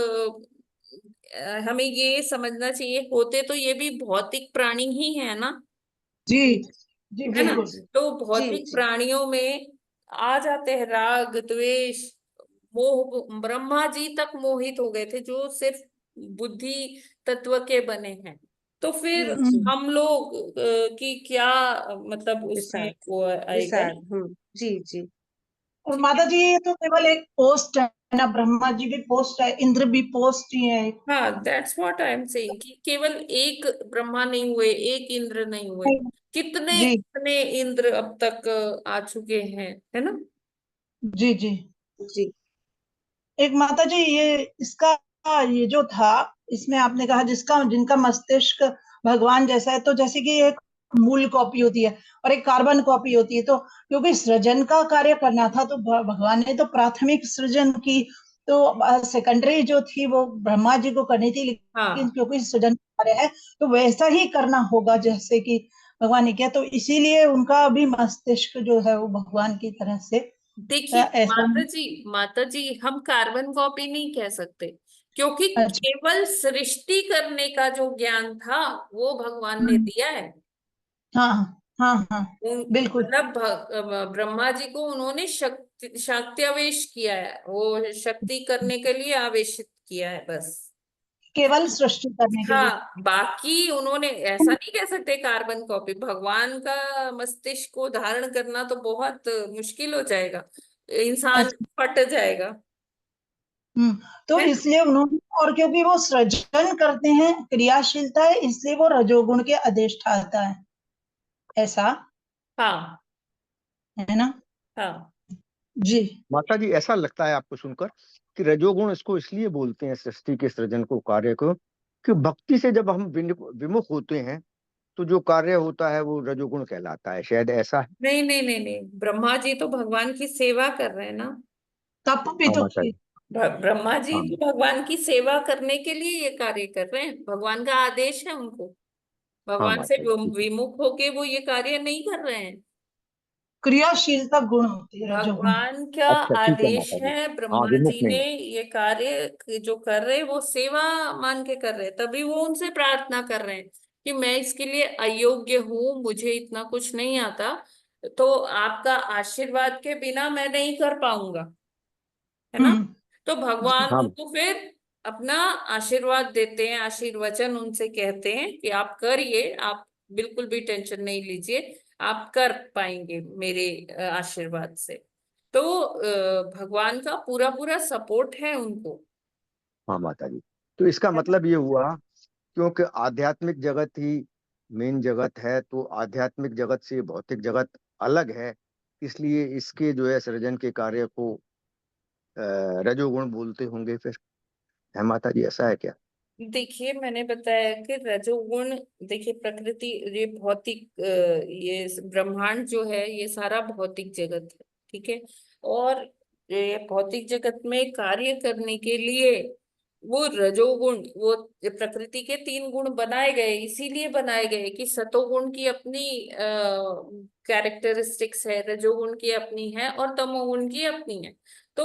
हमें ये समझना चाहिए, होते तो ये भी भौतिक प्राणी ही है ना, जी जी है ना। जी बिल्कुल। जी तो जी भौतिक जी प्राणियों में आ जाते हैं राग द्वेष मोह। ब्रह्मा जी तक मोहित हो गए थे जो सिर्फ बुद्धि तत्व के बने हैं। तो जी फिर जी। हम लोग की क्या मतलब उसमें विषाद, वो आएगा ना। विषाद। जी जी। और ठीक है। माता जी ये तो केवल एक पोस्ट है ना, ब्रह्मा जी भी पोस्ट है, इंद्र भी पोस्ट ही है। हाँ that's what I am saying कि केवल एक ब्रह्मा नहीं हुए, एक इंद्र नहीं हुए, कितने जी कितने इंद्र अब तक आ चुके हैं, है ना। जी जी। जी एक माता जी ये इसका, ये जो था, इसमें आपने कहा जिसका जिनका मस्तिष्क भगवान जैसा है, तो जैसे कि एक मूल कॉपी होती है और एक कार्बन कॉपी होती है, तो क्योंकि सृजन का कार्य करना था तो भगवान ने तो प्राथमिक सृजन की, तो सेकेंडरी जो थी वो ब्रह्मा जी को करनी थी, लेकिन हाँ क्योंकि सृजन कार्य है तो वैसा ही करना होगा जैसे कि भगवान ने किया, तो इसीलिए उनका भी मस्तिष्क जो है वो भगवान की तरह से देखिए ऐसा। माता जी हम कार्बन कॉपी नहीं कह सकते, क्योंकि अच्छा। केवल सृष्टि करने का जो ज्ञान था वो भगवान ने हम्म, दिया है। हाँ हाँ हाँ बिल्कुल। मतलब ब्रह्मा जी को उन्होंने शक्त्यावेश किया है, वो शक्ति करने के लिए आवेशित किया है बस। केवल सृष्टि करने के लिए। हाँ बाकी उन्होंने ऐसा नहीं कह सकते कार्बन कॉपी, भगवान का मस्तिष्क को धारण करना तो बहुत मुश्किल हो जाएगा, इंसान अच्छा। फट जाएगा, तो है ना। इसलिए उन्होंने, और क्योंकि वो सृजन करते हैं, क्रियाशीलता है, इसलिए वो रजोगुण के अधिष्ठाता है, ऐसा हाँ है ना। हाँ जी माता जी ऐसा लगता है आपको सुनकर कि रजोगुण इसको इसलिए बोलते हैं, सृष्टि के सृजन को, कार्य को, कि भक्ति से जब हम विमुख होते हैं तो जो कार्य होता है वो रजोगुण कहलाता है, शायद ऐसा है। नहीं नहीं नहीं नहीं, ब्रह्मा जी तो भगवान की सेवा कर रहे हैं ना। तप भी हाँ तो माता जी। किए। ब्रह्मा जी हाँ तो भगवान की सेवा करने के लिए ये कार्य कर रहे हैं, भगवान का आदेश है उनको, हाँ भगवान से माता जी, ठीक है। विमुख होके वो ये कार्य नहीं कर रहे हैं। क्रियाशीलता गुण होती है रजोगुण। भगवान का अच्छा ठीक है आदेश माता जी। है, हाँ, ब्रह्मा विमुख जी ने नहीं। ये कार्य जो कर रहे हैं वो सेवा मान के कर रहे हैं, तभी वो उनसे प्रार्थना कर रहे हैं कि मैं इसके लिए अयोग्य हूँ, मुझे इतना कुछ नहीं आता, तो आपका आशीर्वाद के बिना मैं नहीं कर पाऊंगा, है ना। हम्म। तो जी। भगवान हाँ उनको फिर अपना आशीर्वाद देते हैं, आशीर्वचन उनसे कहते हैं कि आप करिए, आप बिल्कुल भी टेंशन नहीं लीजिए, आप कर पाएंगे मेरे आशीर्वाद से। तो भगवान का पूरा पूरा सपोर्ट है उनको। हाँ माता जी, तो इसका है ना? मतलब ये हुआ, क्योंकि आध्यात्मिक जगत ही मेन जगत है, तो आध्यात्मिक जगत से भौतिक जगत अलग है, इसलिए इसके जो है सृजन के कार्य को रजोगुण बोलते होंगे फिर, है माता जी, ऐसा है क्या? देखिए मैंने बताया कि रजोगुण, देखिए प्रकृति, ये भौतिक ये ब्रह्मांड जो है ये सारा भौतिक जगत है, ठीक है। और ये भौतिक जगत में कार्य करने के लिए वो रजोगुण, वो प्रकृति के 3 गुण बनाए गए, इसीलिए बनाए गए कि सतोगुण की अपनी कैरेक्टरिस्टिक्स है, रजोगुण की अपनी है और तमोगुण की अपनी है। तो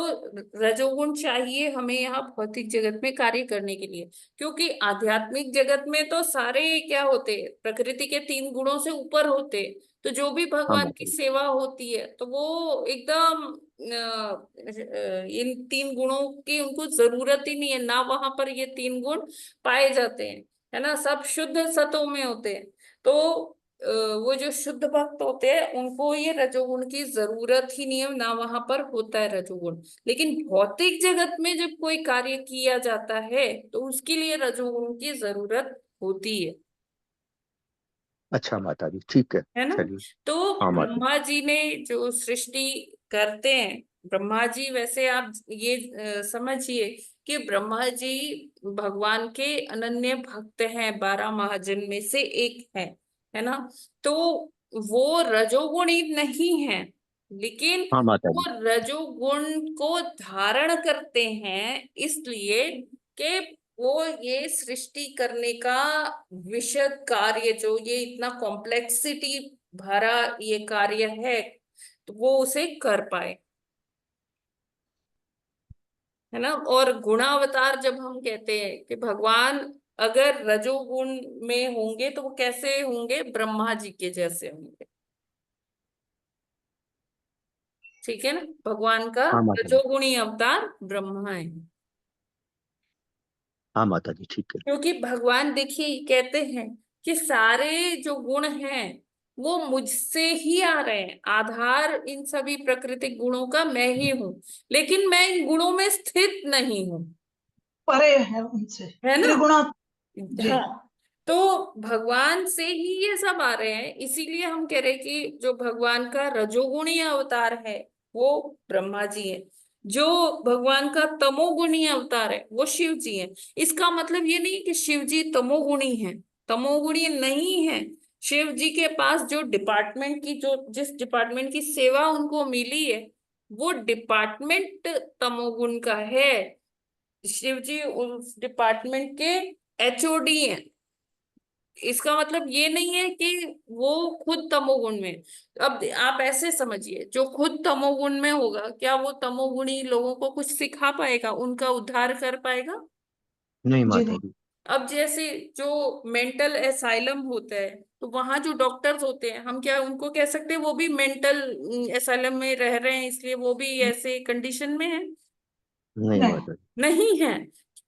रजोगुण चाहिए हमें यहाँ भौतिक जगत में कार्य करने के लिए, क्योंकि आध्यात्मिक जगत में तो सारे क्या होते हैं, प्रकृति के 3 गुणों से ऊपर होते हैं। तो जो भी हाँ भगवान की माता जी। सेवा होती है तो वो एकदम इन 3 गुणों की उनको जरूरत ही नहीं है ना, वहां पर ये 3 गुण पाए जाते हैं, है ना। सब शुद्ध सतों में होते हैं। तो वो जो शुद्ध भक्त होते हैं उनको ये रजोगुण की जरूरत ही नहीं है, ना वहां पर होता है रजोगुण। लेकिन भौतिक जगत में जब कोई कार्य किया जाता है तो उसके लिए रजोगुण की जरूरत होती है अच्छा माता जी, ठीक है। है ना। चलिए। तो हाँ माता जी। ब्रह्मा जी ने जो सृष्टि करते हैं, ब्रह्मा जी वैसे आप ये समझिए कि ब्रह्मा जी भगवान के अनन्य भक्त हैं, 12 महाजन में से एक है ना। तो वो रजोगुणी नहीं है, लेकिन हाँ माता वो जी। रजोगुण को धारण करते हैं इसलिए कि वो ये सृष्टि करने का विशद कार्य, जो ये इतना कॉम्प्लेक्सिटी भरा ये कार्य है, तो वो उसे कर पाए, है ना। और गुणावतार जब हम कहते हैं कि भगवान अगर रजोगुण में होंगे तो वो कैसे होंगे, ब्रह्मा जी के जैसे होंगे, ठीक है ना। भगवान का हाँ माता जी। रजोगुणी अवतार ब्रह्मा है, हाँ माता जी, ठीक है। क्योंकि भगवान देखिए कहते हैं कि सारे जो गुण हैं वो मुझसे ही आ रहे हैं, आधार इन सभी प्राकृतिक गुणों का मैं ही हूं, लेकिन मैं इन गुणों में स्थित नहीं हूं, परे है उनसे, है ना। त्रिगुणा। जी। हाँ, तो भगवान से ही ये सब आ रहे हैं, इसीलिए हम कह रहे हैं कि जो भगवान का रजोगुणी अवतार है वो ब्रह्मा जी है, जो भगवान का तमोगुणी अवतार है वो शिव जी है। इसका मतलब ये नहीं कि शिव जी तमोगुणी है, तमोगुणी नहीं है। शिव जी के पास जो डिपार्टमेंट की, जो जिस डिपार्टमेंट की सेवा उनको मिली है वो डिपार्टमेंट तमोगुण का है। शिव जी उस डिपार्टमेंट के एचओडी हैं। इसका मतलब ये नहीं है कि वो खुद तमोगुण में। अब आप ऐसे समझिए, जो खुद तमोगुण में होगा क्या वो तमोगुणी लोगों को कुछ सिखा पाएगा, उनका उद्धार कर पाएगा? नहीं जी माता नहीं। जी। अब जैसे जो मेंटल एसाइलम होता है तो वहां जो डॉक्टर्स होते हैं, हम क्या उनको कह सकते हैं वो भी मेंटल एसाइलम में रह रहे हैं इसलिए वो भी ऐसे कंडीशन में है? नहीं नहीं। माता जी। नहीं है।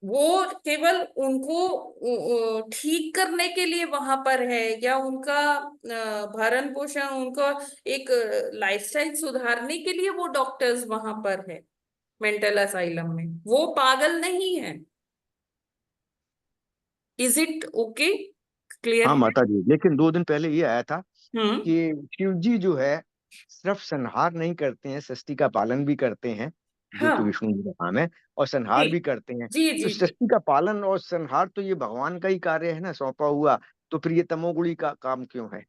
वो केवल उनको ठीक करने के लिए वहां पर है, या उनका भरण पोषण, उनका एक लाइफस्टाइल सुधारने के लिए वो डॉक्टर्स वहां पर है मेंटल असाइलम में, वो पागल नहीं है। इज इट ओके, क्लियर हाँ है? माता जी, लेकिन 2 दिन पहले ये आया था हम्म। कि शिव जी जो है सिर्फ संहार नहीं करते हैं, सृष्टि का पालन भी करते हैं, जो कि हाँ विष्णु जी का काम है, और जी संहार भी करते हैं। जी तो जी जी। सृष्टि का पालन और संहार तो ये भगवान का ही कार्य है ना, सौंपा हुआ। तो फिर ये तमोगुणी का काम क्यों है?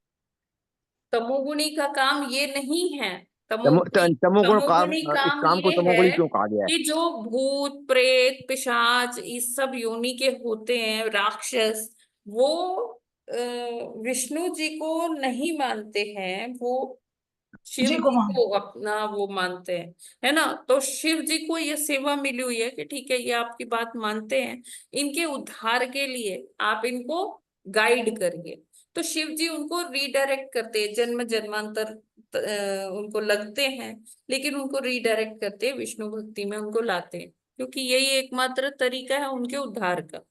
तमोगुणी का काम ये नहीं है। तमोगुण काम, तमोगुणी इस काम काम को ये है तमोगुणी क्यों कहा गया है? कि जो भूत प्रेत पिशाच इस सब योनि के होते हैं, राक्षस, वो अ, विष्णु जी को नहीं मानते हैं, वो शिव जी को जी मान। को अपना वो मानते हैं, है ना। तो शिव जी को ये सेवा मिली हुई है कि ठीक है ये आपकी बात मानते हैं, इनके उद्धार के लिए आप इनको गाइड करिए। तो शिव जी उनको रीडायरेक्ट करते हैं, जन्म जन्मांतर उनको लगते हैं, लेकिन उनको रीडायरेक्ट करते हैं, विष्णु भक्ति में उनको लाते हैं, क्योंकि यही एकमात्र तरीका है उनके उद्धार का।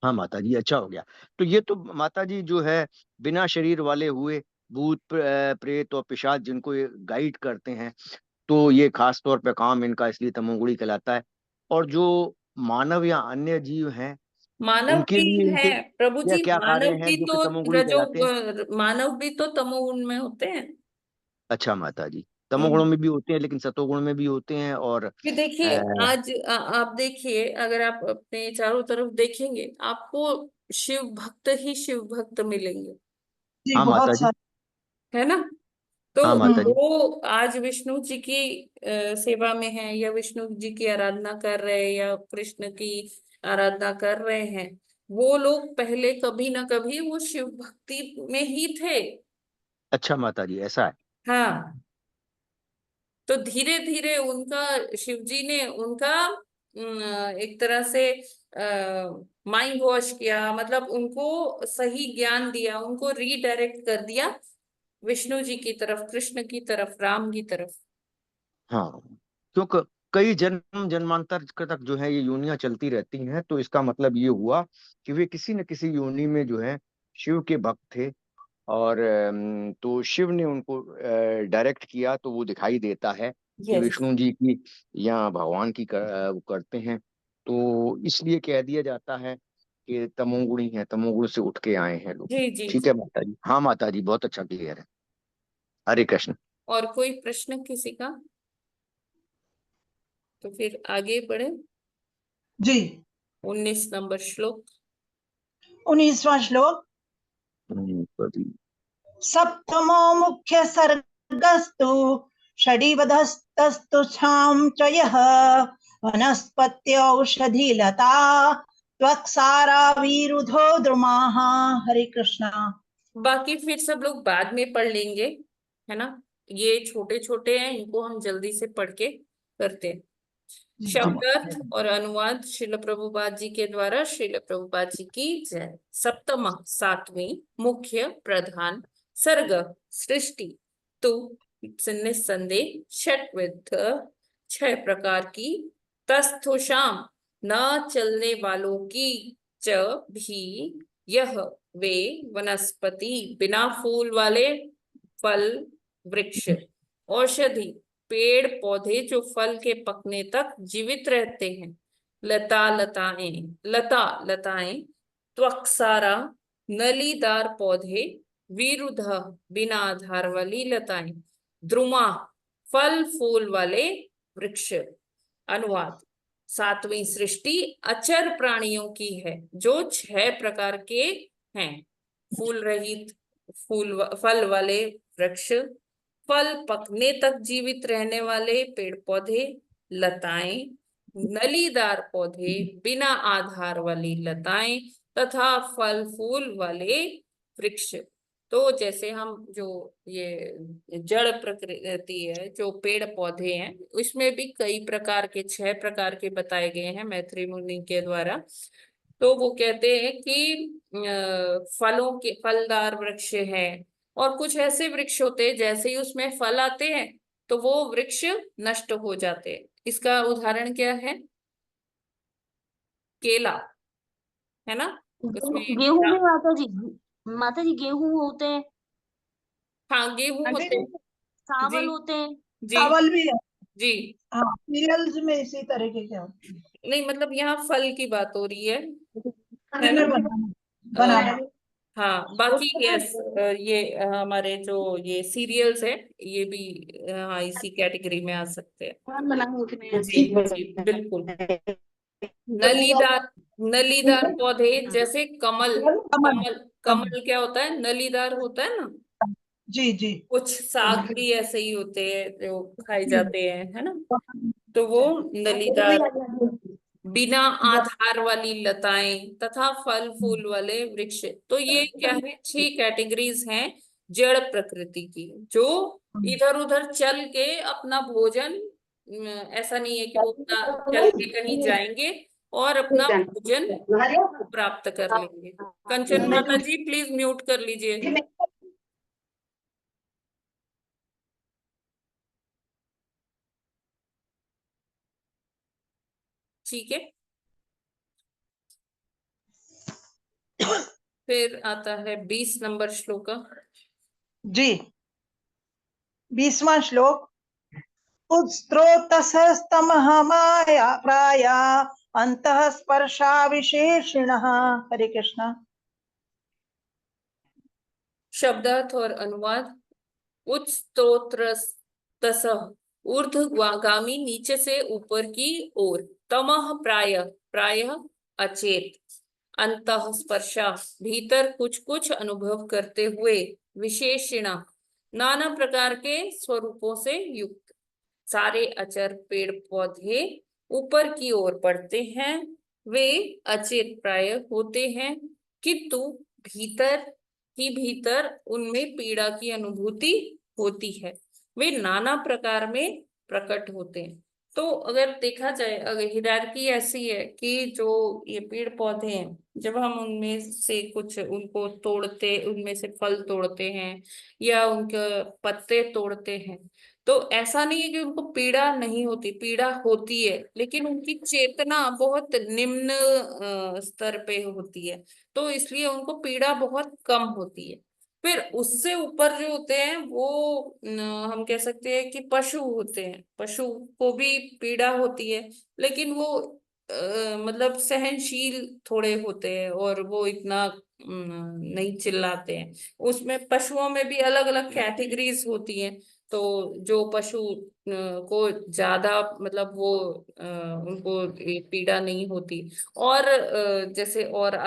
हाँ माता जी, अच्छा हो गया। तो ये तो माता जी जो है बिना शरीर वाले हुए भूत प्रेत और पिशाच जिनको ये गाइड करते हैं, तो ये खास तौर पे काम इनका, इसलिए तमोगुणी कहलाता है। और जो मानव या अन्य जीव हैं मानव उनके भी लिए है इनके प्रभु क्या जी, क्या कार्य मानव हैं भी जो कि तो तमोगुणी कहलाते हैं? मानव भी तो तमोगुण में होते हैं। अच्छा माता जी। तमोगुणों में भी होते हैं लेकिन सतोगुण में भी होते हैं। और कि देखिए अ, आज आप देखिए, अगर आप अपने चारों तरफ देखेंगे आपको शिव भक्त ही शिव भक्त मिलेंगे, जी हाँ माता बहुत जी, सारे। है ना। तो हाँ माता जी, वो आज विष्णु जी की सेवा में है, या विष्णु जी की आराधना कर रहे हैं, या कृष्ण की आराधना कर रहे हैं, वो लोग पहले कभी ना कभी वो शिव भक्ति में ही थे। अच्छा माता जी ऐसा है। हाँ, तो धीरे धीरे उनका, शिव जी ने उनका एक तरह से माइंड वॉश किया, मतलब उनको सही ज्ञान दिया, उनको रीडायरेक्ट कर दिया विष्णु जी की तरफ, कृष्ण की तरफ, राम की तरफ। हाँ, क्योंकि कई जन्म जन्मांतर तक जो है ये योनियां चलती रहती हैं, तो इसका मतलब ये हुआ कि वे किसी न किसी योनि में जो है शिव के भक्त थे। और तो शिव ने उनको डायरेक्ट किया, तो वो दिखाई देता है कि यस, विष्णु जी की या भगवान की वो करते हैं। तो इसलिए कह दिया जाता है कि तमोगुणी है, तमोगुण से उठ के आए हैं लोग। जी जी ठीक जी। है माता जी, हाँ माता जी, बहुत अच्छा क्लियर है। हरे कृष्ण। और कोई प्रश्न किसी का? तो फिर आगे बढ़े। जी 19 नंबर श्लोक। 19वां श्लोक। पति। सप्तमो मुख्य सर्गस्तु षडीवधस्तस्तु छाम चयः वनस्पत्यौषधिलता त्वक्सारा विरुधो द्रुमाः। हरे कृष्णा। बाकी फिर सब लोग बाद में पढ़ लेंगे, है ना। ये छोटे छोटे हैं, इनको हम जल्दी से पढ़ के करते हैं। हाँ शब्दार्थ और अनुवाद श्रील प्रभुपाद जी के द्वारा। श्रील प्रभुपाद जी की जय। सप्तम, सातवीं, मुख्य, प्रधान, सर्ग, सृष्टि, तु, निस्संदेह, षट्विध, 6 प्रकार की, तस्थुषाम, न चलने वालों की, च भी, यह, वे, वनस्पति, बिना फूल वाले, फल, वृक्ष, औषधि, पेड़ पौधे जो फल के पकने तक जीवित रहते हैं, लता लताएं, लता लताएं, त्वक्सारा, नलीदार पौधे, विरुध, बिना आधार वाली लताएं, द्रुमा, फल फूल वाले वृक्ष। अनुवाद। सातवीं सृष्टि अचर प्राणियों की है जो 6 प्रकार के हैं। फूल रहित, फल वाले वृक्ष, फल पकने तक जीवित रहने वाले पेड़ पौधे, लताएं, नलीदार पौधे, बिना आधार वाली लताएं, तथा फल फूल वाले वृक्ष। तो जैसे हम जो ये जड़ प्रकृति है, जो पेड़ पौधे हैं, उसमें भी कई प्रकार के, 6 प्रकार के बताए गए हैं मैत्री मुनि के द्वारा। तो वो कहते हैं कि फलों के, फलदार वृक्ष है, और कुछ ऐसे वृक्ष होते हैं जैसे ही उसमें फल आते हैं तो वो वृक्ष नष्ट हो जाते हैं। इसका उदाहरण क्या है? केला, है ना। उसमें गेहूं में माता जी गेहूं होते हैं, हाँ, गेहूं हाँ जी, होते हैं। जी चावल होते हैं। जी चावल भी है। जी। हाँ, सीरियल्स में इसी तरीके के होते हैं। नहीं, मतलब यहाँ फल की बात हो रही है खाने ना। में बनाना अ, बनाना। हाँ, बाकी यस, ये हमारे जो ये सीरियल्स है, ये भी हाँ इसी कैटेगरी में आ सकते हैं। जी जी बिल्कुल। नलीदार, नलीदार पौधे जैसे कमल। कमल। कमल, कमल। कमल क्या होता है? नलीदार होता है ना। जी जी कुछ साग भी ऐसे ही होते हैं जो खाए जी। जाते हैं, है ना। तो वो नलीदार, बिना आधार वाली लताएं, तथा फल फूल वाले वृक्ष। तो ये क्या है? 6 कैटेगरीज हैं जड़ प्रकृति की, जो इधर उधर चल के अपना भोजन, ऐसा नहीं है कि वो अपना चल के कहीं जाएंगे और अपना भोजन प्राप्त कर लेंगे। कंचन माता जी प्लीज म्यूट कर लीजिए। ठीक है। फिर आता है 20 नंबर श्लोक। जी 20वां श्लोक। उत्स्त्रोतसस्तमः माया प्राया अंतः स्पर्शा विशेषिणः। हरे कृष्णा। शब्दार्थ और अनुवाद। उच्च स्तोत्र तसह ऊर्ध्वगामी नीचे से ऊपर की ओर, तमः प्रायः प्रायः अचेत, अंतः स्पर्शा भीतर कुछ कुछ अनुभव करते हुए, विशेषणा नाना प्रकार के स्वरूपों से युक्त, सारे अचर पेड़ पौधे ऊपर की ओर बढ़ते हैं, वे अचेत प्राय होते हैं, किंतु भीतर ही भीतर उनमें पीड़ा की अनुभूति होती है, वे नाना प्रकार में प्रकट होते हैं। तो अगर देखा जाए, अगर हिरार्की ऐसी है कि जो ये पेड़ पौधे हैं, जब हम उनमें से कुछ उनको तोड़ते, उनमें से फल तोड़ते हैं या उनके पत्ते तोड़ते हैं, तो ऐसा नहीं है कि उनको पीड़ा नहीं होती, पीड़ा होती है, लेकिन उनकी चेतना बहुत निम्न स्तर पे होती है, तो इसलिए उनको पीड़ा बहुत कम होती है। फिर उससे ऊपर जो होते हैं वो हम कह सकते हैं कि पशु होते हैं, पशु को भी पीड़ा होती है, लेकिन वो मतलब सहनशील थोड़े होते हैं और वो इतना नहीं चिल्लाते हैं। उसमें पशुओं में भी अलग अलग कैटेगरीज होती हैं, तो जो पशु को ज्यादा मतलब वो उनको ये पीड़ा नहीं होती, और जैसे और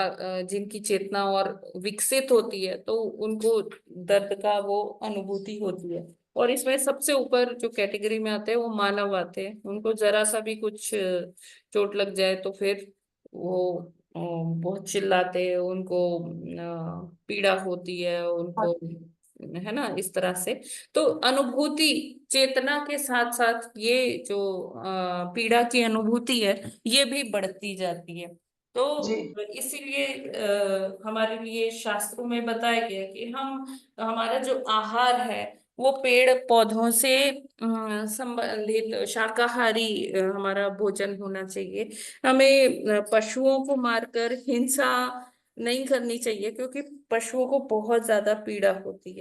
जिनकी चेतना और विकसित होती है तो उनको दर्द का वो अनुभूति होती है। और इसमें सबसे ऊपर जो कैटेगरी में आते हैं वो मानव आते हैं, उनको जरा सा भी कुछ चोट लग जाए तो फिर वो बहुत चिल्लाते हैं, उनको पीड़ा होती है उनको, है ना, इस तरह से। तो अनुभूति चेतना के साथ साथ ये जो पीड़ा की अनुभूति है ये भी बढ़ती जाती है। तो इसीलिए हमारे लिए शास्त्रों में बताया गया कि हम, हमारा जो आहार है वो पेड़ पौधों से संबंधित शाकाहारी हमारा भोजन होना चाहिए। हमें पशुओं को मारकर हिंसा नहीं करनी चाहिए, क्योंकि पशुओं को बहुत ज्यादा पीड़ा होती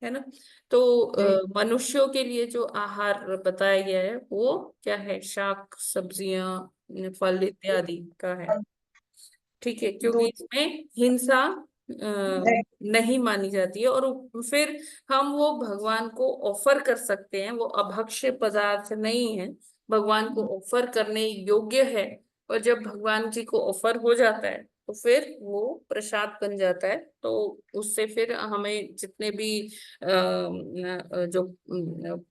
है ना। तो मनुष्यों के लिए जो आहार बताया गया है वो क्या है, शाक सब्जियां फल इत्यादि का है, ठीक है, क्योंकि इसमें हिंसा नहीं मानी जाती है। और फिर हम वो भगवान को ऑफर कर सकते हैं, वो अभक्ष्य पदार्थ नहीं है, भगवान को ऑफर करने योग्य है। और जब भगवान जी को ऑफर हो जाता है तो फिर वो प्रसाद बन जाता है, तो उससे फिर हमें जितने भी जो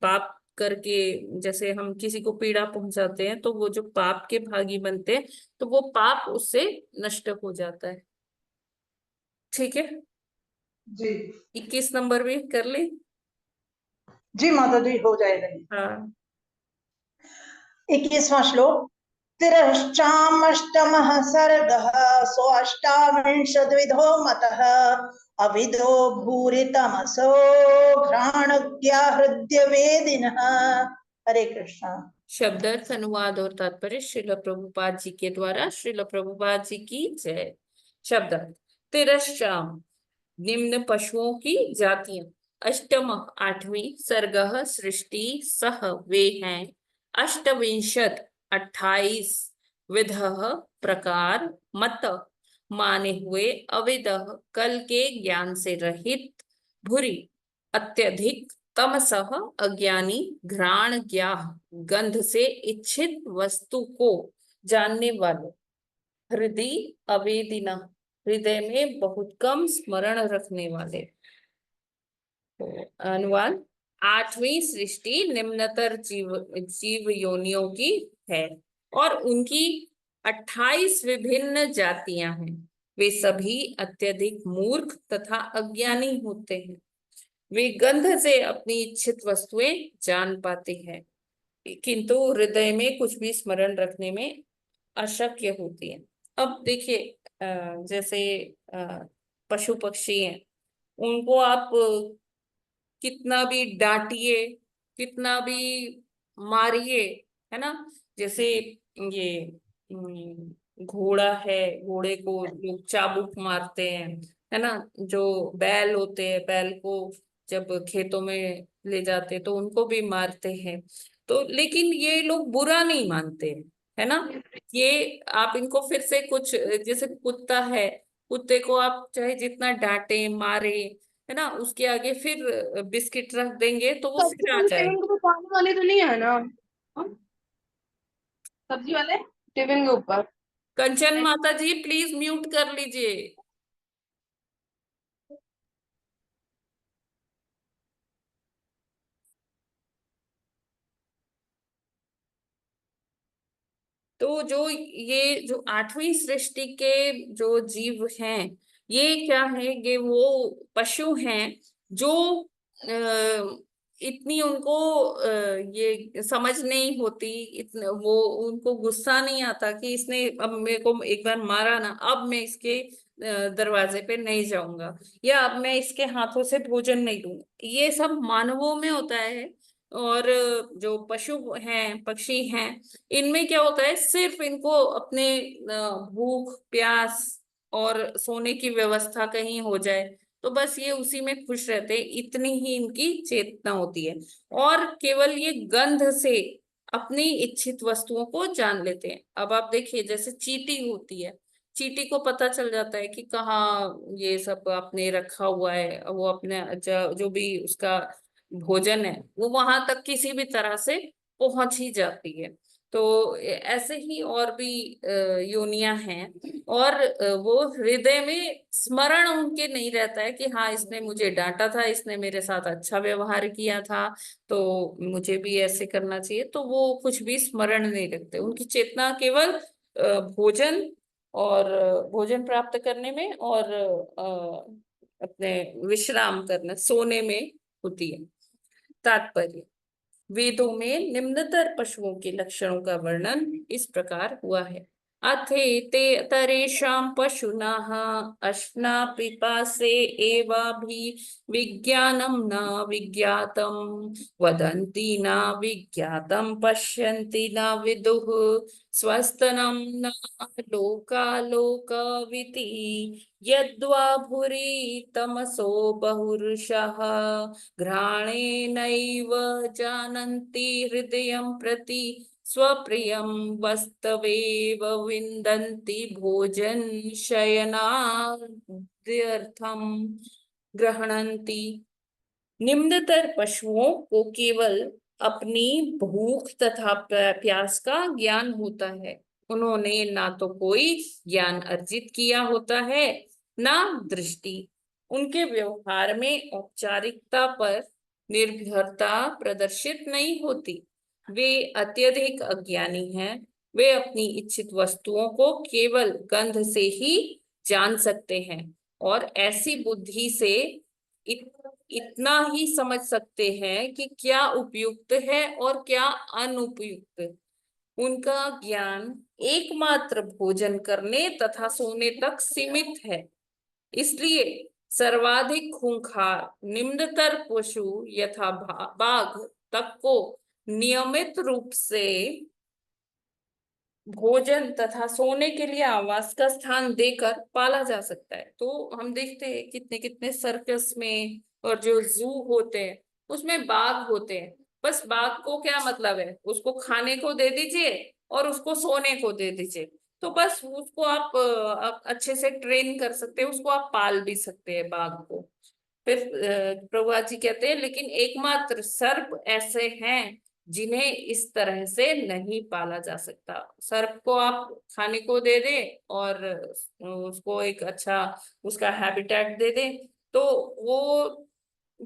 पाप करके, जैसे हम किसी को पीड़ा पहुंचाते हैं तो वो जो पाप के भागी बनते हैं, तो वो पाप उससे नष्ट हो जाता है। ठीक है जी 21 नंबर भी कर ली। जी माता जी, हो जाएगा। हाँ 21वां श्लोक। तिरश्चामष्टमः सर्गः सोऽष्टाविंशद्विधो मतः अविदो भूरितमसो घ्राणज्ञा हृदय वेदिनः। हरे कृष्णा। शब्दार्थ अनुवाद और तात्पर्य श्रील प्रभुपाद जी के द्वारा। श्रील प्रभुपाद जी की जय। शब्दार्थ। तिरश्चाम निम्न पशुओं की जातियां, अष्टम आठवीं, सर्गः सृष्टि, सह वे हैं, अष्टविंशत 28, विधः प्रकार, मत माने हुए, अविदः कल के ज्ञान से रहित, भूरि अत्यधिक, तमसः अज्ञानी, घ्राण ज्ञाह गंध से इच्छित वस्तु को जानने वाले, हृदय अवेदिना हृदय में बहुत कम स्मरण रखने वाले। तो अनुवाद। आठवीं सृष्टि निम्नतर जीव योनियों की है और उनकी 28 विभिन्न जातियां हैं। वे सभी अत्यधिक मूर्ख तथा अज्ञानी होते हैं। वे गंध से अपनी इच्छित वस्तुएं जान पाते हैं, किंतु हृदय में कुछ भी स्मरण रखने में अशक्य होती है। अब देखिए जैसे पशु पक्षी हैं, उनको आप कितना भी डांटिए, कितना भी मारिए, है ना, जैसे ये घोड़ा है, घोड़े को लोग चाबुक मारते हैं, है ना, जो बैल होते हैं, बैल को जब खेतों में ले जाते तो उनको भी मारते हैं। तो लेकिन ये लोग बुरा नहीं मानते, है ना। ये आप इनको फिर से कुछ, जैसे कुत्ता है, कुत्ते को आप चाहे जितना डांटे मारे, है ना, उसके आगे फिर बिस्किट रख देंगे तो वो सब्जी फिर आ वाले जाएगा। टिफिन को पानी वाले तो नहीं है ना? हाँ? सब्जी वाले टिफिन के ऊपर। कंचन माता जी प्लीज म्यूट कर लीजिए। तो जो ये जो आठवीं सृष्टि के जो जीव हैं, ये क्या है, ये वो पशु हैं जो इतनी उनको ये समझ नहीं होती, इतने वो उनको गुस्सा नहीं आता कि इसने अब मेरे को एक बार मारा ना, अब मैं इसके दरवाजे पे नहीं जाऊंगा, या अब मैं इसके हाथों से भोजन नहीं लूंगा। ये सब मानवों में होता है। और जो पशु हैं, पक्षी हैं, इनमें क्या होता है, सिर्फ इनको अपने भूख प्यास और सोने की व्यवस्था कहीं हो जाए तो बस ये उसी में खुश रहते हैं, इतनी ही इनकी चेतना होती है। और केवल ये गंध से अपनी इच्छित वस्तुओं को जान लेते हैं। अब आप देखिए, जैसे चींटी होती है, चींटी को पता चल जाता है कि कहाँ ये सब आपने रखा हुआ है, वो अपने जो भी उसका भोजन है वो वहां तक किसी भी तरह से पहुंच ही जाती है। तो ऐसे ही और भी योनियां हैं। और वो हृदय में स्मरण उनके नहीं रहता है कि हाँ इसने मुझे डांटा था, इसने मेरे साथ अच्छा व्यवहार किया था, तो मुझे भी ऐसे करना चाहिए, तो वो कुछ भी स्मरण नहीं रखते। उनकी चेतना केवल भोजन और भोजन प्राप्त करने में और अपने विश्राम करने, सोने में होती है। तात्पर्य, वेदों में निम्नतर पशुओं के लक्षणों का वर्णन इस प्रकार हुआ है। अथेते तरेषां पशूनाः अश्ना पिपासे एवाभि विज्ञानं न विज्ञातं वदन्ति न विज्ञातं पश्यन्ति न विदुः स्वस्तनं न लोकालोकविति यद्वा भूरि तमसो बहुरुषः घ्राणेनैव जानन्ति हृदयं प्रति स्वप्रियं वस्तवेव विन्दन्ति भोजन शयनाद्यर्थं गृह्णन्ति। निम्नतर पशुओं को केवल अपनी भूख तथा प्यास का ज्ञान होता है। उन्होंने ना तो कोई ज्ञान अर्जित किया होता है, ना दृष्टि। उनके व्यवहार में औपचारिकता पर निर्भरता प्रदर्शित नहीं होती। वे अत्यधिक अज्ञानी हैं। वे अपनी इच्छित वस्तुओं को केवल गंध से ही जान सकते हैं और ऐसी बुद्धि से इतना ही समझ सकते हैं कि क्या उपयुक्त है और क्या अनुपयुक्त। उनका ज्ञान एकमात्र भोजन करने तथा सोने तक सीमित है। इसलिए सर्वाधिक खूंखार निम्नतर पशु यथा बाघ तक को नियमित रूप से भोजन तथा सोने के लिए आवास का स्थान देकर पाला जा सकता है। तो हम देखते हैं कितने कितने सर्कस में और जो जू होते हैं उसमें बाघ होते हैं। बस बाघ को क्या मतलब है, उसको खाने को दे दीजिए और उसको सोने को दे दीजिए, तो बस उसको आप अच्छे से ट्रेन कर सकते हैं, उसको आप पाल भी सकते हैं बाघ को। फिर प्रभुपाद जी कहते हैं लेकिन एकमात्र सर्प ऐसे हैं जिन्हें इस तरह से नहीं पाला जा सकता। सर्प को आप खाने को दे दे और उसको एक अच्छा उसका हैबिटेट दे दे तो वो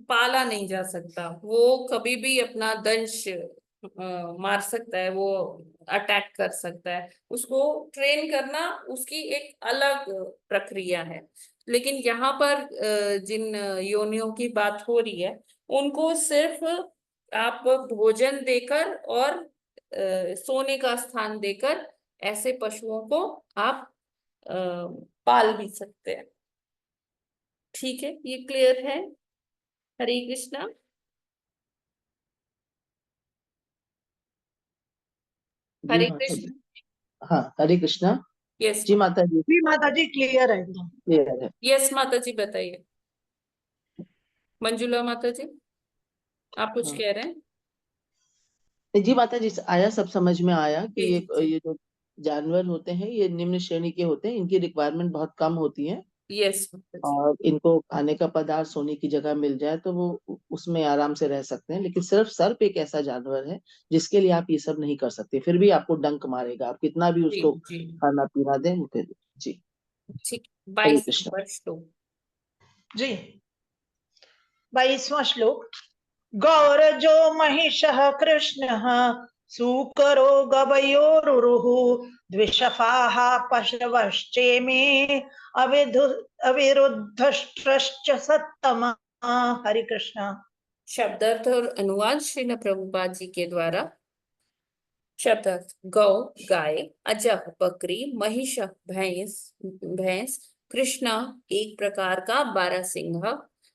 पाला नहीं जा सकता। वो कभी भी अपना दंश मार सकता है, वो अटैक कर सकता है। उसको ट्रेन करना उसकी एक अलग प्रक्रिया है। लेकिन यहाँ पर जिन योनियों की बात हो रही है उनको सिर्फ आप भोजन देकर और सोने का स्थान देकर ऐसे पशुओं को आप पाल भी सकते हैं। ठीक है, ये क्लियर है? हरे कृष्णा। हरे जी माता जी। कृष्ण। हाँ, हरे कृष्णा। यस जी माता जी, जी माता जी क्लियर है एकदम। क्लियर है। यस माता जी बताइए। मंजुला माता जी आप कुछ हाँ कह रहे हैं? जी माता जी, आया, सब समझ में आया कि जी जी जी ये जो जानवर होते हैं ये निम्न श्रेणी के होते हैं, इनकी रिक्वायरमेंट बहुत कम होती है। यस। और इनको खाने का पदार्थ सोने की जगह मिल जाए तो वो उसमें आराम से रह सकते हैं। लेकिन सिर्फ सर्प एक ऐसा जानवर है जिसके लिए आप ये सब नहीं कर सकते, फिर भी आपको डंक मारेगा, आप कितना भी जी उसको जी खाना पीना दें वो फिर। जी, ठीक। हरे 22 कृष्ण। नंबर श्लोक। जी 22वां श्लोक। गौरजो महिषः कृष्णः सूकरो गवयोरुरुः द्विषफाः पशवश्चेमे अविरुद्धश्च सत्तमा। हरे कृष्ण। शब्दार्थ और अनुवाद श्रील प्रभुपाद जी के द्वारा। शब्दार्थ: गौ गाय, अजह बकरी, महिष भैंस भैंस, कृष्णा एक प्रकार का बारहसिंगा,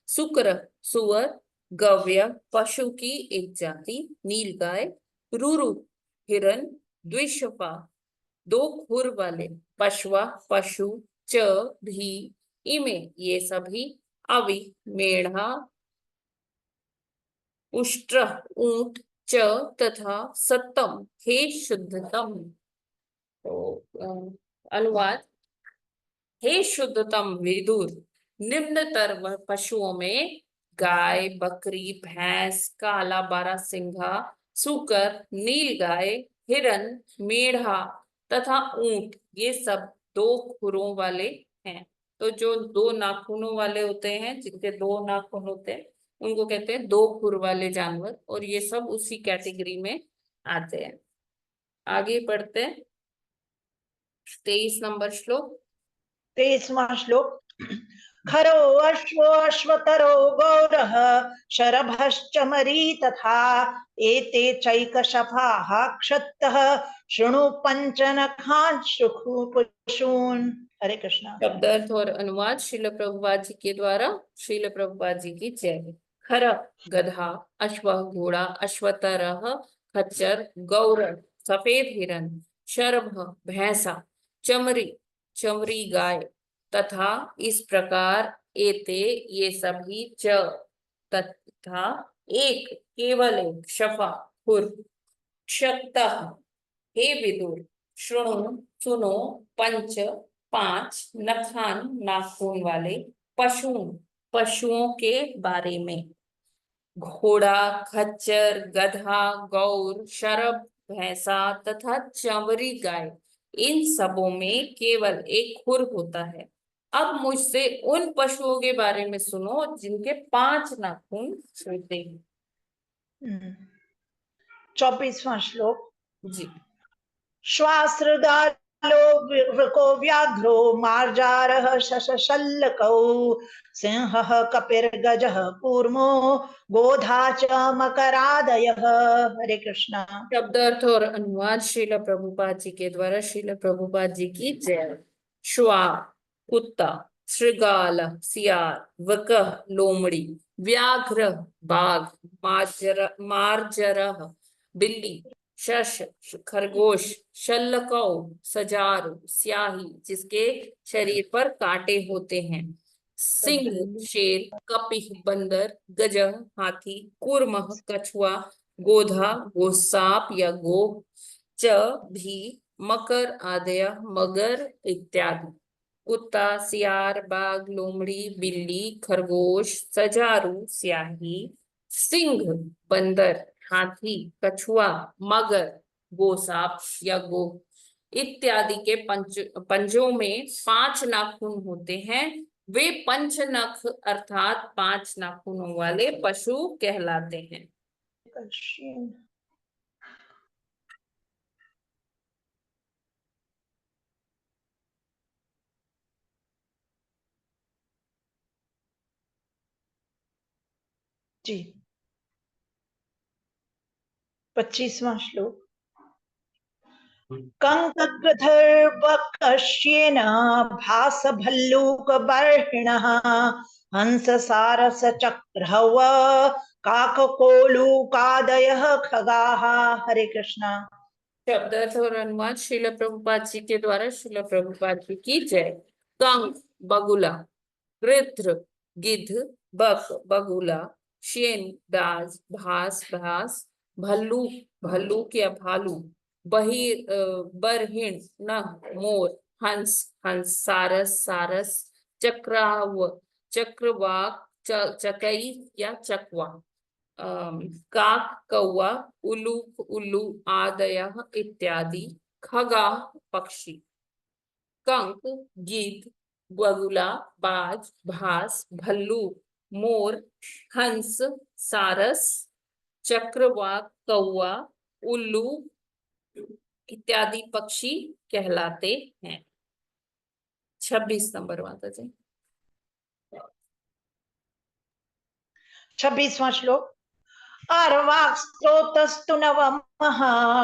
शुक्र सुअर, गव्य पशु की एक जाति, नीलगाय, रुरु हिरण, द्विशफा दो खुर वाले, पशवा पशु, च भी इमे ये सभी, अवि मेढ़ा, उष्ट्र ऊंट, च तथा सत्तम हे शुद्धतम। तो अनुवाद: हे शुद्धतम विदुर, निम्नतर पशुओं में गाय, बकरी, भैंस, काला बारहसिंघा, सूकर, नीलगाय, हिरन, मेढ़ा तथा ऊंट ये सब दो खुरों वाले हैं। तो जो दो नाखूनों वाले होते हैं, जिनके दो नाखून होते हैं, उनको कहते हैं दो खुर वाले जानवर, और ये सब उसी कैटेगरी में आते हैं। आगे बढ़ते हैं। 23 नंबर श्लोक। 23वां श्लोक। खरो अश्वो अश्वतरो गौरः शरभश्च मरी तथा एते चैकशफाः क्षत्तः शृणु पंचनखान् शुखु पशून्। हरे कृष्ण। शब्दार्थ और अनुवाद श्रील प्रभुपाद जी के द्वारा। श्रील प्रभुपाद जी की जय। खर गधा, अश्व घोड़ा, अश्वतरः खच्चर, गौर सफेद हिरन, शरभ भैंसा, चमरी चमरी गाय तथा इस प्रकार एते ये सभी, च तथा एक केवल एक, शफा खुर, क्षतः हे विदुर, शृणु सुनो, पंच पांच, नखान नाखून वाले, पशुओं पशुओं के बारे में, घोड़ा, खच्चर, गधा, गौर, शरभ भैंसा तथा चंवरी गाय, इन सबों में केवल एक खुर होता है। अब मुझसे उन पशुओं के बारे में सुनो जिनके 5 नाखून होते हैं। 24वां श्लोक। जी। श्वासृगालो वृको व्याघ्रो मार्जारः शशशल्लकौ सिंहः कपिर्गजः कूर्मो गोधा च मकरादयः। हरे कृष्ण। शब्दार्थ और अनुवाद श्रील प्रभुपाद जी के द्वारा। श्रील प्रभुपाद जी की जय। श्वा कुत्ता, श्रृगाल सियार, वकः लोमड़ी, व्याघ्र बाघ, मार्जरः बिल्ली, शश खरगोश, शल्लकौ सजारू स्याही जिसके शरीर पर कांटे होते हैं, सिंह शेर, कपिह बंदर, गजह हाथी, कूर्मः कछुआ, गोधा गोसाप या गो, च भी मकर आदय मगर इत्यादि, कुत्ता, सियार, बाघ, लोमड़ी, बिल्ली, खरगोश, सजारू स्याही, सिंह, बंदर, हाथी, कछुआ, मगर, गोसाप या गो इत्यादि के पंजों में 5 नाखून होते हैं। वे पंचनख अर्थात 5 नाखूनों वाले पशु कहलाते हैं। जी 25वां श्लोक। कंकगर्भकश्येन भासभल्लूकबर्हिणः हंस सारस चक्रहव काककोलूकादयः खगाः। हरे कृष्ण। शब्दार्थ और अनुवाद श्रील प्रभुपाद जी के द्वारा। श्रील प्रभुपाद जी की जय। कंक बगुला, गृध्र गिद्ध, बक बगुला, शेन दास, भास भास, भल्लूक भल्लूक या भालू, बरहिण नह मोर, हंस हंस, सारस सारस, चक्राव, चक्रवाक, चकई या चकवा, काक, कौवा, उलूक, उल्लू आदयः इत्यादि। खगा, पक्षी। कंक, गीद, बगुला, बाज, भास, भल्लू, मोर, हंस, सारस, चक्रवाक, कौवा, उल्लू इत्यादि पक्षी कहलाते हैं। 26 नंबर माता जी। 26वां श्लोक। आर्वाक् स्रोतस्तु नवमः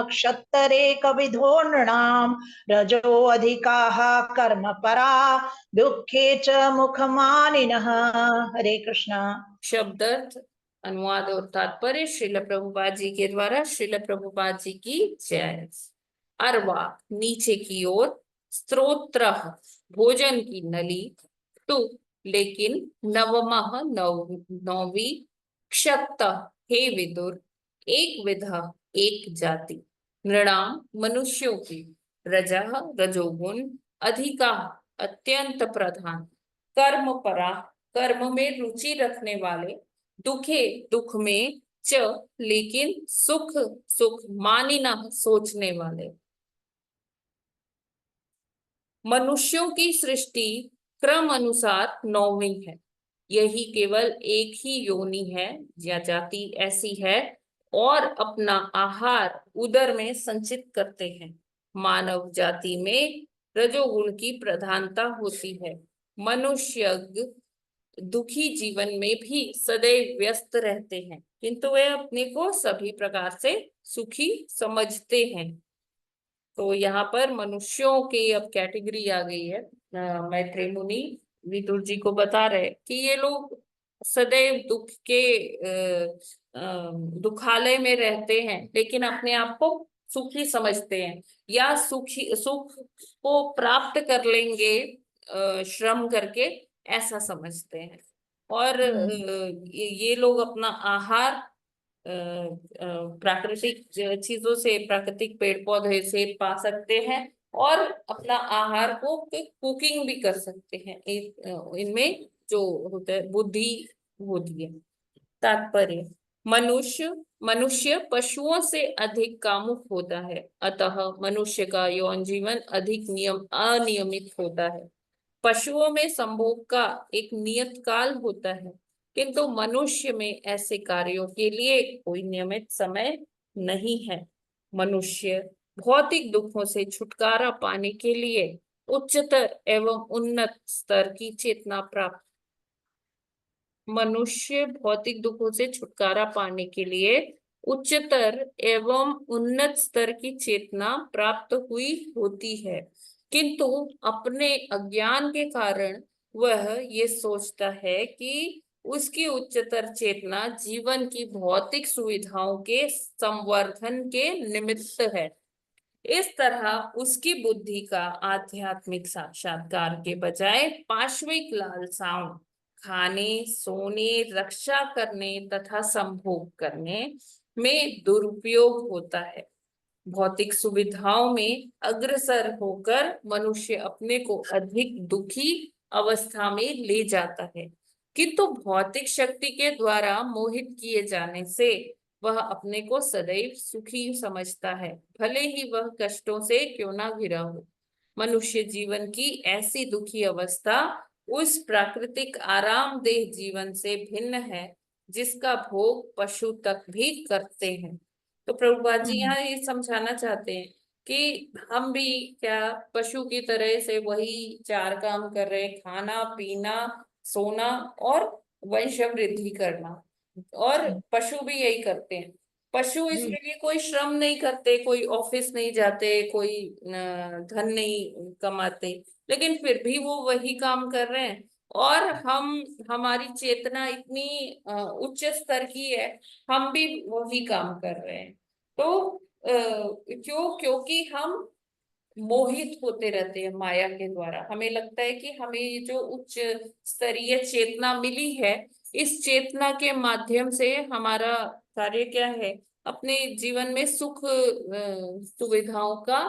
क्षत्तरेक विधो नृणाम् रजो अधिकाः कर्मपरा दुःखे च मुखमानिनः। हरे कृष्णा। शब्दार्थ, अनुवाद और तात्पर्य श्रील प्रभुपाद जी के द्वारा। श्रील प्रभुपाद जी की जय। अर्वा, नीचे की ओर। स्त्रोत्र, भोजन की नली। तु, लेकिन। नवमः, नौवी। क्षत्त, हे विदुर। एक विधा, एक जाति। नृणाम, मनुष्यों की। रजः, रजोगुण। अधिका, अत्यंत प्रधान। कर्म परा, कर्म में रुचि रखने वाले। दुखे, दुख में। च, लेकिन। सुख, सुख मानिना, सोचने वाले। मनुष्यों की सृष्टि क्रम अनुसार 9वीं है। यही केवल एक ही योनि है या जाति ऐसी है और अपना आहार उदर में संचित करते हैं। मानव जाति में रजोगुण की प्रधानता होती है। मनुष्य दुखी जीवन में भी सदैव व्यस्त रहते हैं, किंतु वे अपने को सभी प्रकार से सुखी समझते हैं। तो यहाँ पर मनुष्यों की अब कैटेगरी आ गई है। मैत्रेय मुनि विदुर जी को बता रहे कि ये लोग सदैव दुख के दुखालय में रहते हैं, लेकिन अपने आप को सुखी समझते हैं या सुख को प्राप्त कर लेंगे श्रम करके, ऐसा समझते हैं। और ये लोग अपना आहार प्राकृतिक चीजों से, प्राकृतिक पेड़ पौधे से पा सकते हैं और अपना आहार को कुकिंग भी कर सकते हैं। इनमें जो होता है बुद्धि होती है। तात्पर्य, मनुष्य पशुओं से अधिक कामुक होता है, अतः मनुष्य का यौन जीवन अधिक अनियमित होता है। पशुओं में संभोग का एक नियत काल होता है, किंतु मनुष्य में ऐसे कार्यों के लिए कोई नियमित समय नहीं है। मनुष्य भौतिक दुखों से छुटकारा पाने के लिए उच्चतर एवं उन्नत स्तर की चेतना प्राप्त मनुष्य भौतिक दुखों से छुटकारा पाने के लिए उच्चतर एवं उन्नत स्तर की चेतना प्राप्त हुई होती है, किंतु अपने अज्ञान के कारण वह ये सोचता है कि उसकी उच्चतर चेतना जीवन की भौतिक सुविधाओं के संवर्धन के निमित्त है। इस तरह उसकी बुद्धि का आध्यात्मिक साक्षात्कार के बजाय पाश्विक लालसाओं, खाने, सोने, रक्षा करने तथा संभोग करने में दुरुपयोग होता है। भौतिक सुविधाओं में अग्रसर होकर मनुष्य अपने को अधिक दुखी अवस्था में ले जाता है, किंतु भौतिक शक्ति के द्वारा मोहित किए जाने से वह अपने को सदैव सुखी समझता है, भले ही वह कष्टों से क्यों ना घिरा हो। मनुष्य जीवन की ऐसी दुखी अवस्था उस प्राकृतिक आरामदेह जीवन से भिन्न है जिसका भोग पशु तक भी करते हैं। तो प्रभुपाद जी यहाँ ये समझाना चाहते हैं कि हम भी क्या पशु की तरह से वही 4 काम कर रहे हैं, खाना, पीना, सोना और वंश वृद्धि करना, और पशु भी यही करते हैं। पशु इसके लिए कोई श्रम नहीं करते, कोई ऑफिस नहीं जाते, कोई धन नहीं कमाते, लेकिन फिर भी वो वही काम कर रहे हैं। और हमारी चेतना इतनी उच्च स्तर की है, हम भी वही काम कर रहे हैं। तो क्योंकि हम मोहित होते रहते हैं माया के द्वारा। हमें लगता है कि हमें ये जो उच्च स्तरीय चेतना मिली है, इस चेतना के माध्यम से हमारा कार्य क्या है, अपने जीवन में सुख सुविधाओं का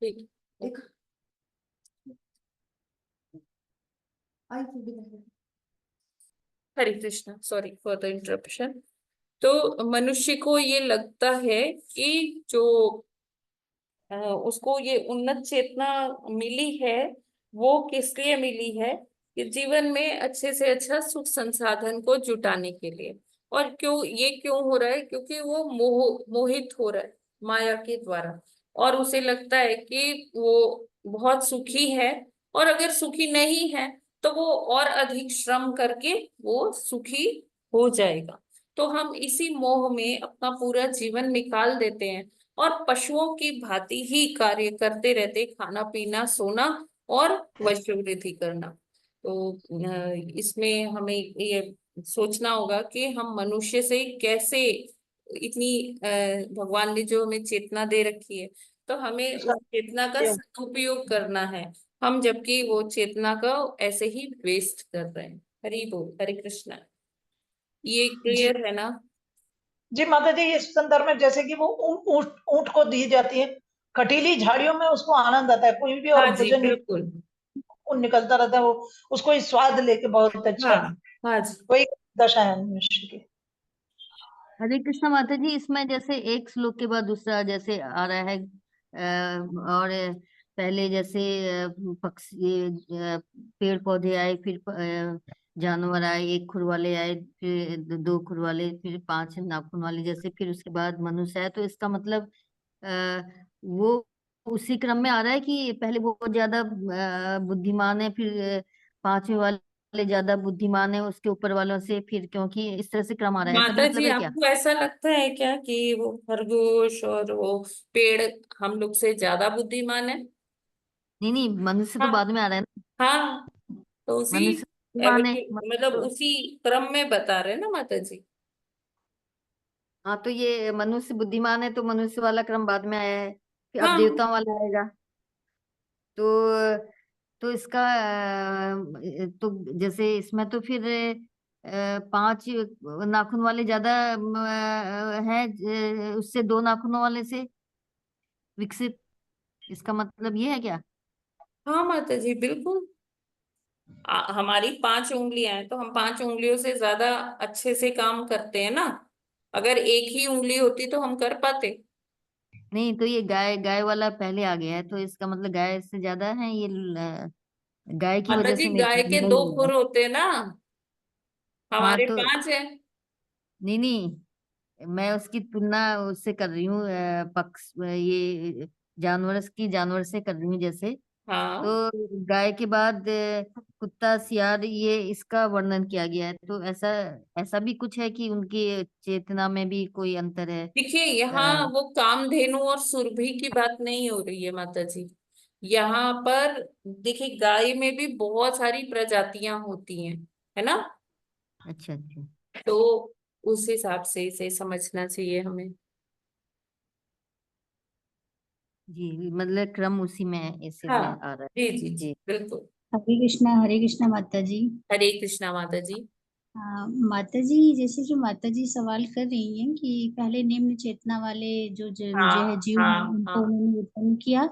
ठीक। Hare Krishna, sorry for the interruption. तो मनुष्य को ये लगता है कि जो उसको ये उन्नत चेतना मिली है, वो किस लिए मिली है? कि जीवन में अच्छे से अच्छा सुख संसाधन को जुटाने के लिए। और क्यों हो रहा है? क्योंकि वो मोहित हो रहा है माया के द्वारा, और उसे लगता है कि वो बहुत सुखी है, और अगर सुखी नहीं है तो वो और अधिक श्रम करके वो सुखी हो जाएगा। तो हम इसी मोह में अपना पूरा जीवन निकाल देते हैं, और पशुओं की भांति ही कार्य करते रहते, खाना पीना सोना और वैश्यवृद्धि करना। तो इसमें हमें ये सोचना होगा कि हम मनुष्य से कैसे इतनी भगवान ने जो हमें चेतना दे रखी है, तो हमें उस चेतना का सदुपयोग करना है। हम जबकि वो चेतना का ऐसे ही वेस्ट कर रहे हैं। हरि बोल, हरे कृष्णा। ये क्लियर है ना? जी माता जी, इस संदर्भ में जैसे कि वो ऊंट को दी जाती है कटीली झाड़ियों में, उसको आनंद आता है, कोई भी और हाँ जी, भोजन बिल्कुल। निकलता रहता है, वो उसको ही स्वाद लेके बहुत अच्छा हाँ हाँ जी। वही दशा है मनुष्य की। हरे कृष्ण माता जी, इसमें जैसे एक श्लोक के बाद दूसरा जैसे आ रहा है, और पहले जैसे पक्षी, पेड़ पौधे आए, फिर जानवर आए, एक खुर वाले आए, फिर दो खुर वाले, फिर 5 नाखून वाले, जैसे फिर उसके बाद मनुष्य आए। तो इसका मतलब वो उसी क्रम में आ रहा है कि पहले वो ज्यादा बुद्धिमान है, फिर 5वें वाले ज्यादा बुद्धिमान है उसके ऊपर वालों से, फिर क्योंकि इस तरह से क्रम आ रहा है, ऐसा माता मतलब जी, है क्या? आपको ऐसा लगता है क्या कि वो खरगोश और वो पेड़ हम लोग से ज्यादा बुद्धिमान है? नहीं नहीं, मनुष्य तो हाँ बाद में आ रहा है ना। हाँ। तो उसी मनुष्य बुद्धिमान है, मतलब तो उसी क्रम में बता रहे हैं ना माता जी। हाँ, तो ये मनुष्य बुद्धिमान है तो मनुष्य वाला क्रम बाद में आया है, फिर अब हाँ देवताओं वाला आएगा। तो इसका तो जैसे इसमें तो फिर 5 नाखून वाले ज्यादा है, उससे 2 नाखूनों वाले से विकसित, इसका मतलब ये है क्या? हाँ माता जी, बिल्कुल। हमारी 5 उंगलियां हैं, तो हम 5 उंगलियों से ज्यादा अच्छे से काम करते हैं ना। अगर एक ही उंगली होती तो हम कर पाते? नहीं, तो ये गाय गाय वाला पहले आ गया है, तो इसका मतलब गाय से ज्यादा है ये, गाय की माता वजह जी, से मेरे गाय को के नहीं 2 लग रहा। खुर होते हैं ना, हाँ हमारे तो 5 है। नहीं नहीं, मैं उसकी तुलना उससे कर रही हूँ, ये जानवर से कर रही हूँ जैसे। हाँ, तो गाय के बाद कुत्ता सियार, ये इसका वर्णन किया गया है, तो ऐसा ऐसा भी कुछ है कि उनकी चेतना में भी कोई अंतर है? देखिए यहाँ वो कामधेनु और सुरभि की बात नहीं हो रही है माता जी। यहाँ पर देखिए, गाय में भी बहुत सारी प्रजातियां होती हैं, है ना? अच्छा अच्छा। तो उस हिसाब से इसे समझना चाहिए हमें। जी, मतलब क्रम उसी में इसी में हाँ आ रहा जी है। जी जी, जी बिल्कुल। हरे कृष्णा माता जी। हरे कृष्णा माता जी। माता जी, जैसे जो माता जी सवाल कर रही हैं कि पहले निम्न चेतना वाले जो है हाँ जीव हैं, हाँ उनको हाँ उन्होंने उत्पन्न किया,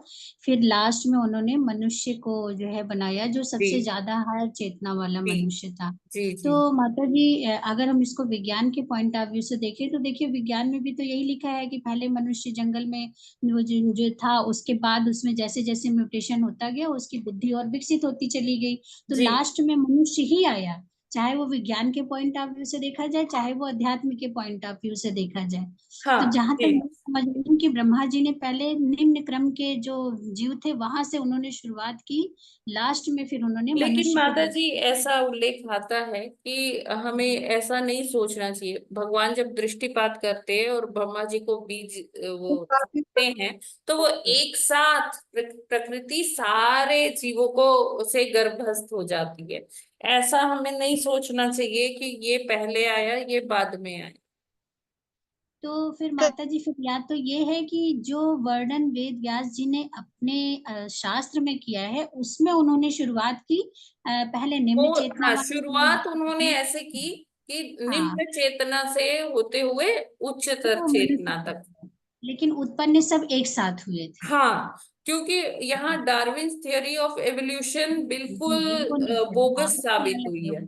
फिर लास्ट में उन्होंने मनुष्य को जो है बनाया, जो सबसे जी ज्यादा हायर चेतना वाला जी मनुष्य था। जी तो जी माता जी, अगर हम इसको विज्ञान के पॉइंट ऑफ व्यू से देखें तो देखिए, विज्ञान में भी तो यही लिखा है कि पहले मनुष्य जंगल में जो था, उसके बाद उसमें जैसे जैसे म्यूटेशन होता गया, उसकी बुद्धि और विकसित होती चली गई, तो जी। लास्ट में मनुष्य ही आया। चाहे वो विज्ञान के पॉइंट ऑफ व्यू से देखा जाए, चाहे वो अध्यात्म के पॉइंट ऑफ व्यू से देखा जाए। तो हाँ जहां तक जी। मैं समझ रही हूँ कि ब्रह्मा जी ने पहले निम्न क्रम के जो जीव थे वहां से उन्होंने शुरुआत की, लास्ट में फिर उन्होंने लेकिन मनुष्य को माता बनाया। जी, ऐसा उल्लेख आता है कि हमें ऐसा नहीं सोचना चाहिए। भगवान जब दृष्टिपात करते हैं और ब्रह्मा जी को बीज वो देते हैं, तो वो एक साथ प्रकृति सारे जीवों को से गर्भस्थ हो जाती है। ऐसा हमें नहीं सोचना चाहिए कि ये पहले आया, ये बाद में आया। तो फिर माता जी, फिर या तो ये है कि जो वर्णन वेद व्यास जी ने अपने शास्त्र में किया है, उसमें उन्होंने शुरुआत की, पहले वो निम्न चेतना हाँ, वाले शुरुआत उन्होंने ऐसे की कि हाँ निम्न चेतना से होते हुए उच्चतर तो चेतना मनुष्य तक। लेकिन उत्पन्न सब एक साथ हुए थे। हाँ, क्योंकि यहाँ डार्विन्स थियोरी ऑफ एवोल्यूशन बिल्कुल वो नहीं है, हाँ, बोगस उससे साबित अलग हुई है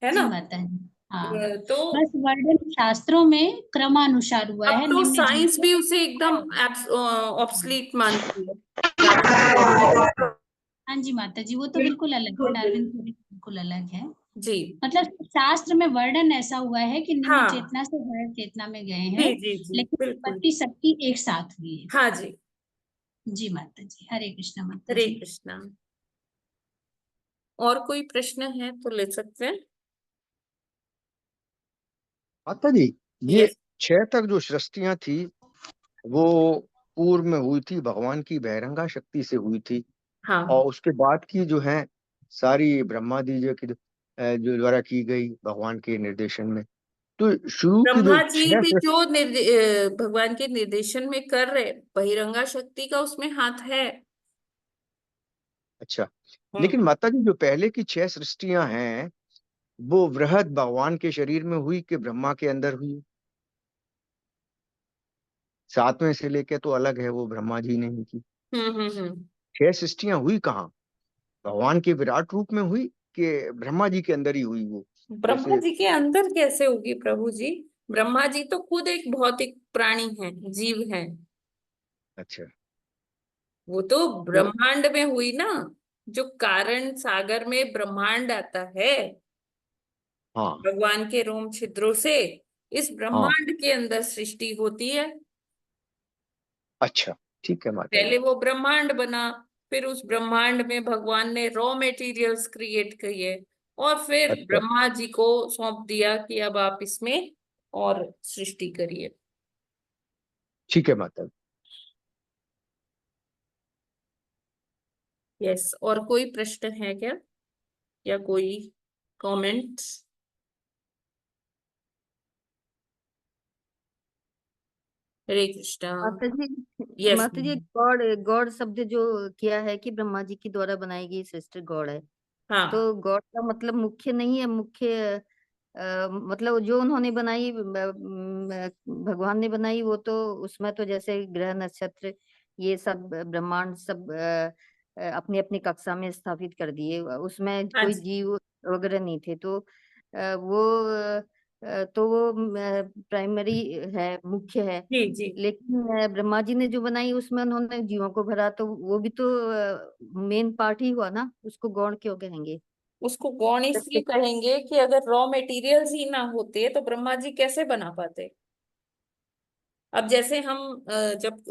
जी ना? माता जी। हाँ तो बस वर्णन शास्त्रों में क्रमानुसार हुआ अब है, तो निम्न जीव साइंस भी उसे एकदम ऑब्सलीट मानती है प्राचीन। हाँ जी माता जी, वो तो बिल्कुल अलग है, डार्विन थ्योरी बिल्कुल अलग है। जी मतलब शास्त्र में वर्णन ऐसा हुआ है कि निम्न हाँ चेतना से हर चेतना में गए जी हैं, जी जी लेकिन बिल्कुल। उत्पत्ति सबकी एक साथ हुई है। हाँ जी, जी माता जी, हरे कृष्णा माता हरे जी। कृष्णा। और कोई प्रश्न है तो ले सकते हैं। माता जी, ये यस 6 तक जो सृष्टियां थी वो पूर्व में हुई थी, भगवान की बहिरंगा शक्ति से हुई थी, हाँ, और उसके बाद की जो है सारी ब्रह्मा जी जो द्वारा की गई भगवान के निर्देशन में। तो शुरू की जो ब्रह्मा जी 6 भी जो भगवान के निर्देशन में कर रहे, बहिरंगा शक्ति का उसमें हाथ है। अच्छा, लेकिन माता जी जो पहले की 6 सृष्टियां हैं वो वृहद भगवान के शरीर में हुई कि ब्रह्मा के अंदर हुई? 7वें से लेके तो अलग है, वो ब्रह्मा जी ने ही की। हम्म। 6 सृष्टियां हुई कहाँ? भगवान के विराट रूप में हुई कि ब्रह्मा जी के अंदर ही हुई वो? ब्रह्मा जैसे जी के अंदर कैसे होगी प्रभु जी? ब्रह्मा जी तो खुद एक भौतिक प्राणी है, जीव है। अच्छा, वो तो तो ब्रह्मांड में हुई ना, जो कारण सागर में ब्रह्मांड आता है हाँ भगवान के रोम छिद्रों से, इस हाँ, ब्रह्मांड के अंदर सृष्टि होती है। अच्छा, ठीक है माता जी। पहले वो ब्रह्मांड बना, फिर उस ब्रह्मांड में भगवान ने रॉ मेटीरियल्स क्रिएट किए, और फिर अच्छा, ब्रह्मा जी को सौंप दिया कि अब आप इसमें और सृष्टि करिए। ठीक है माता जी। यस, और कोई प्रश्न है क्या, या कोई कमेंट्स? हरे कृष्णा। माता जी, यस। माता जी, गॉड गॉड शब्द जो किया है कि ब्रह्मा जी के द्वारा बनाई गई सृष्टि गॉड है, हाँ तो गॉड का मतलब मुख्य नहीं है, मुख्य मतलब जो उन्होंने बनाई, भगवान ने बनाई, वो तो उसमें तो जैसे ग्रह नक्षत्र ये सब ब्रह्मांड सब अपनी अपनी कक्षा में स्थापित कर दिए, उसमें हाँ कोई जी जीव वगैरह नहीं थे, तो वो प्राइमरी है, मुख्य है। जी जी। लेकिन ब्रह्मा जी ने जो बनाई उसमें उन्होंने जीवों को भरा, तो वो भी तो मेन पार्ट ही हुआ ना, उसको गौण क्यों कहेंगे? उसको गौण इसलिए कहेंगे कि अगर रॉ मटेरियल्स ही ना होते तो ब्रह्मा जी कैसे बना पाते। अब जैसे हम जब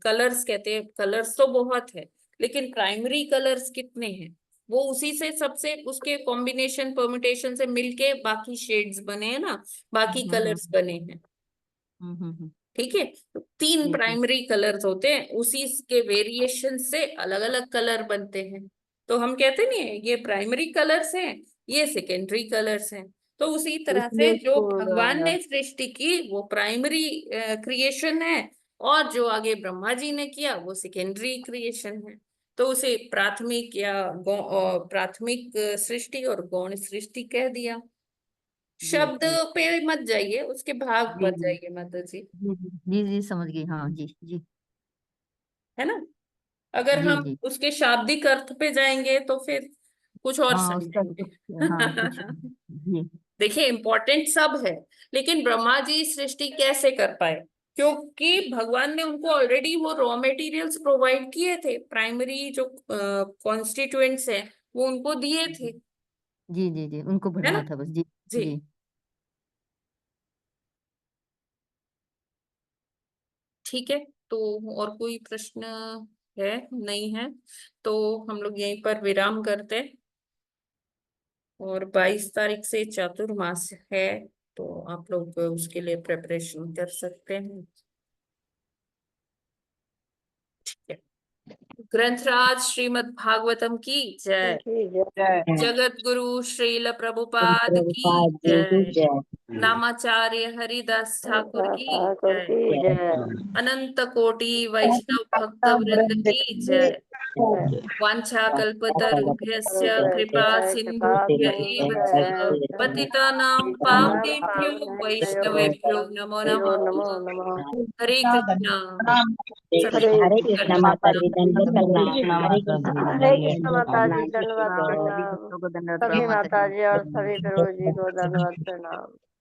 कलर्स कहते हैं, कलर्स तो बहुत है, लेकिन प्राइमरी कलर्स कितने हैं? वो उसी से सबसे उसके कॉम्बिनेशन परम्यूटेशन से मिलके बाकी शेड्स बने हैं ना, बाकी कलर्स बने हैं। हम्म। ठीक है, तो 3 जी जी प्राइमरी कलर्स होते हैं, उसी के वेरिएशन से अलग अलग कलर बनते हैं। तो हम कहते नहीं ये प्राइमरी कलर्स हैं, ये सेकेंडरी कलर्स हैं। तो उसी तो तरह इसलिए से जो उसको भगवान ने सृष्टि की वो प्राइमरी क्रिएशन है, और जो आगे ब्रह्मा जी ने किया वो सेकेंडरी क्रिएशन है। तो उसे प्राथमिक या प्राथमिक सृष्टि और गौण सृष्टि कह दिया। जी शब्द जी पे मत जाइए, उसके भाग जी मत जी जाइए माता जी, जी जी जी समझ गई, हाँ जी जी है ना? अगर जी हम जी। उसके शाब्दिक अर्थ पे जाएंगे तो फिर कुछ और हाँ उसका समझेंगे। कुछ, हाँ कुछ, जी देखिए इम्पोर्टेंट सब है, लेकिन ब्रह्मा जी सृष्टि कैसे कर पाए? क्योंकि भगवान ने उनको ऑलरेडी वो रॉ मटेरियल्स प्रोवाइड किए थे, प्राइमरी जो कॉन्स्टिट्यूएंट्स है वो उनको दिए थे, जी जी जी, उनको है भरना ना? था बस, जी जी। जी। ठीक है, तो और कोई प्रश्न है? नहीं है तो हम लोग यहीं पर विराम करते हैं। और 22 तारीख से चातुर्मास है, तो आप लोग उसके लिए प्रिपरेशन कर सकते हैं। ठीक है, ग्रंथराज श्रीमद् भागवतम की जय। जगत गुरु श्रील प्रभुपाद की जय। नामाचार्य हरिदास ठाकुर की जय। अनंत कोटि वैष्णव भक्त वृंद की जय। वाञ्छाकल्पतरुभ्यश्च कृपा सिन्धुभ्य एव च पतितानां पावनेभ्यो वैष्णवेभ्यो नमो नमः। हरे कृष्णा। हरे कृष्ण माता जी, दंडवत प्रणाम। हरे कृष्ण माता जी, दंडवत प्रणाम। सभी माता जी और सभी प्रभु जी को दंडवत प्रणाम।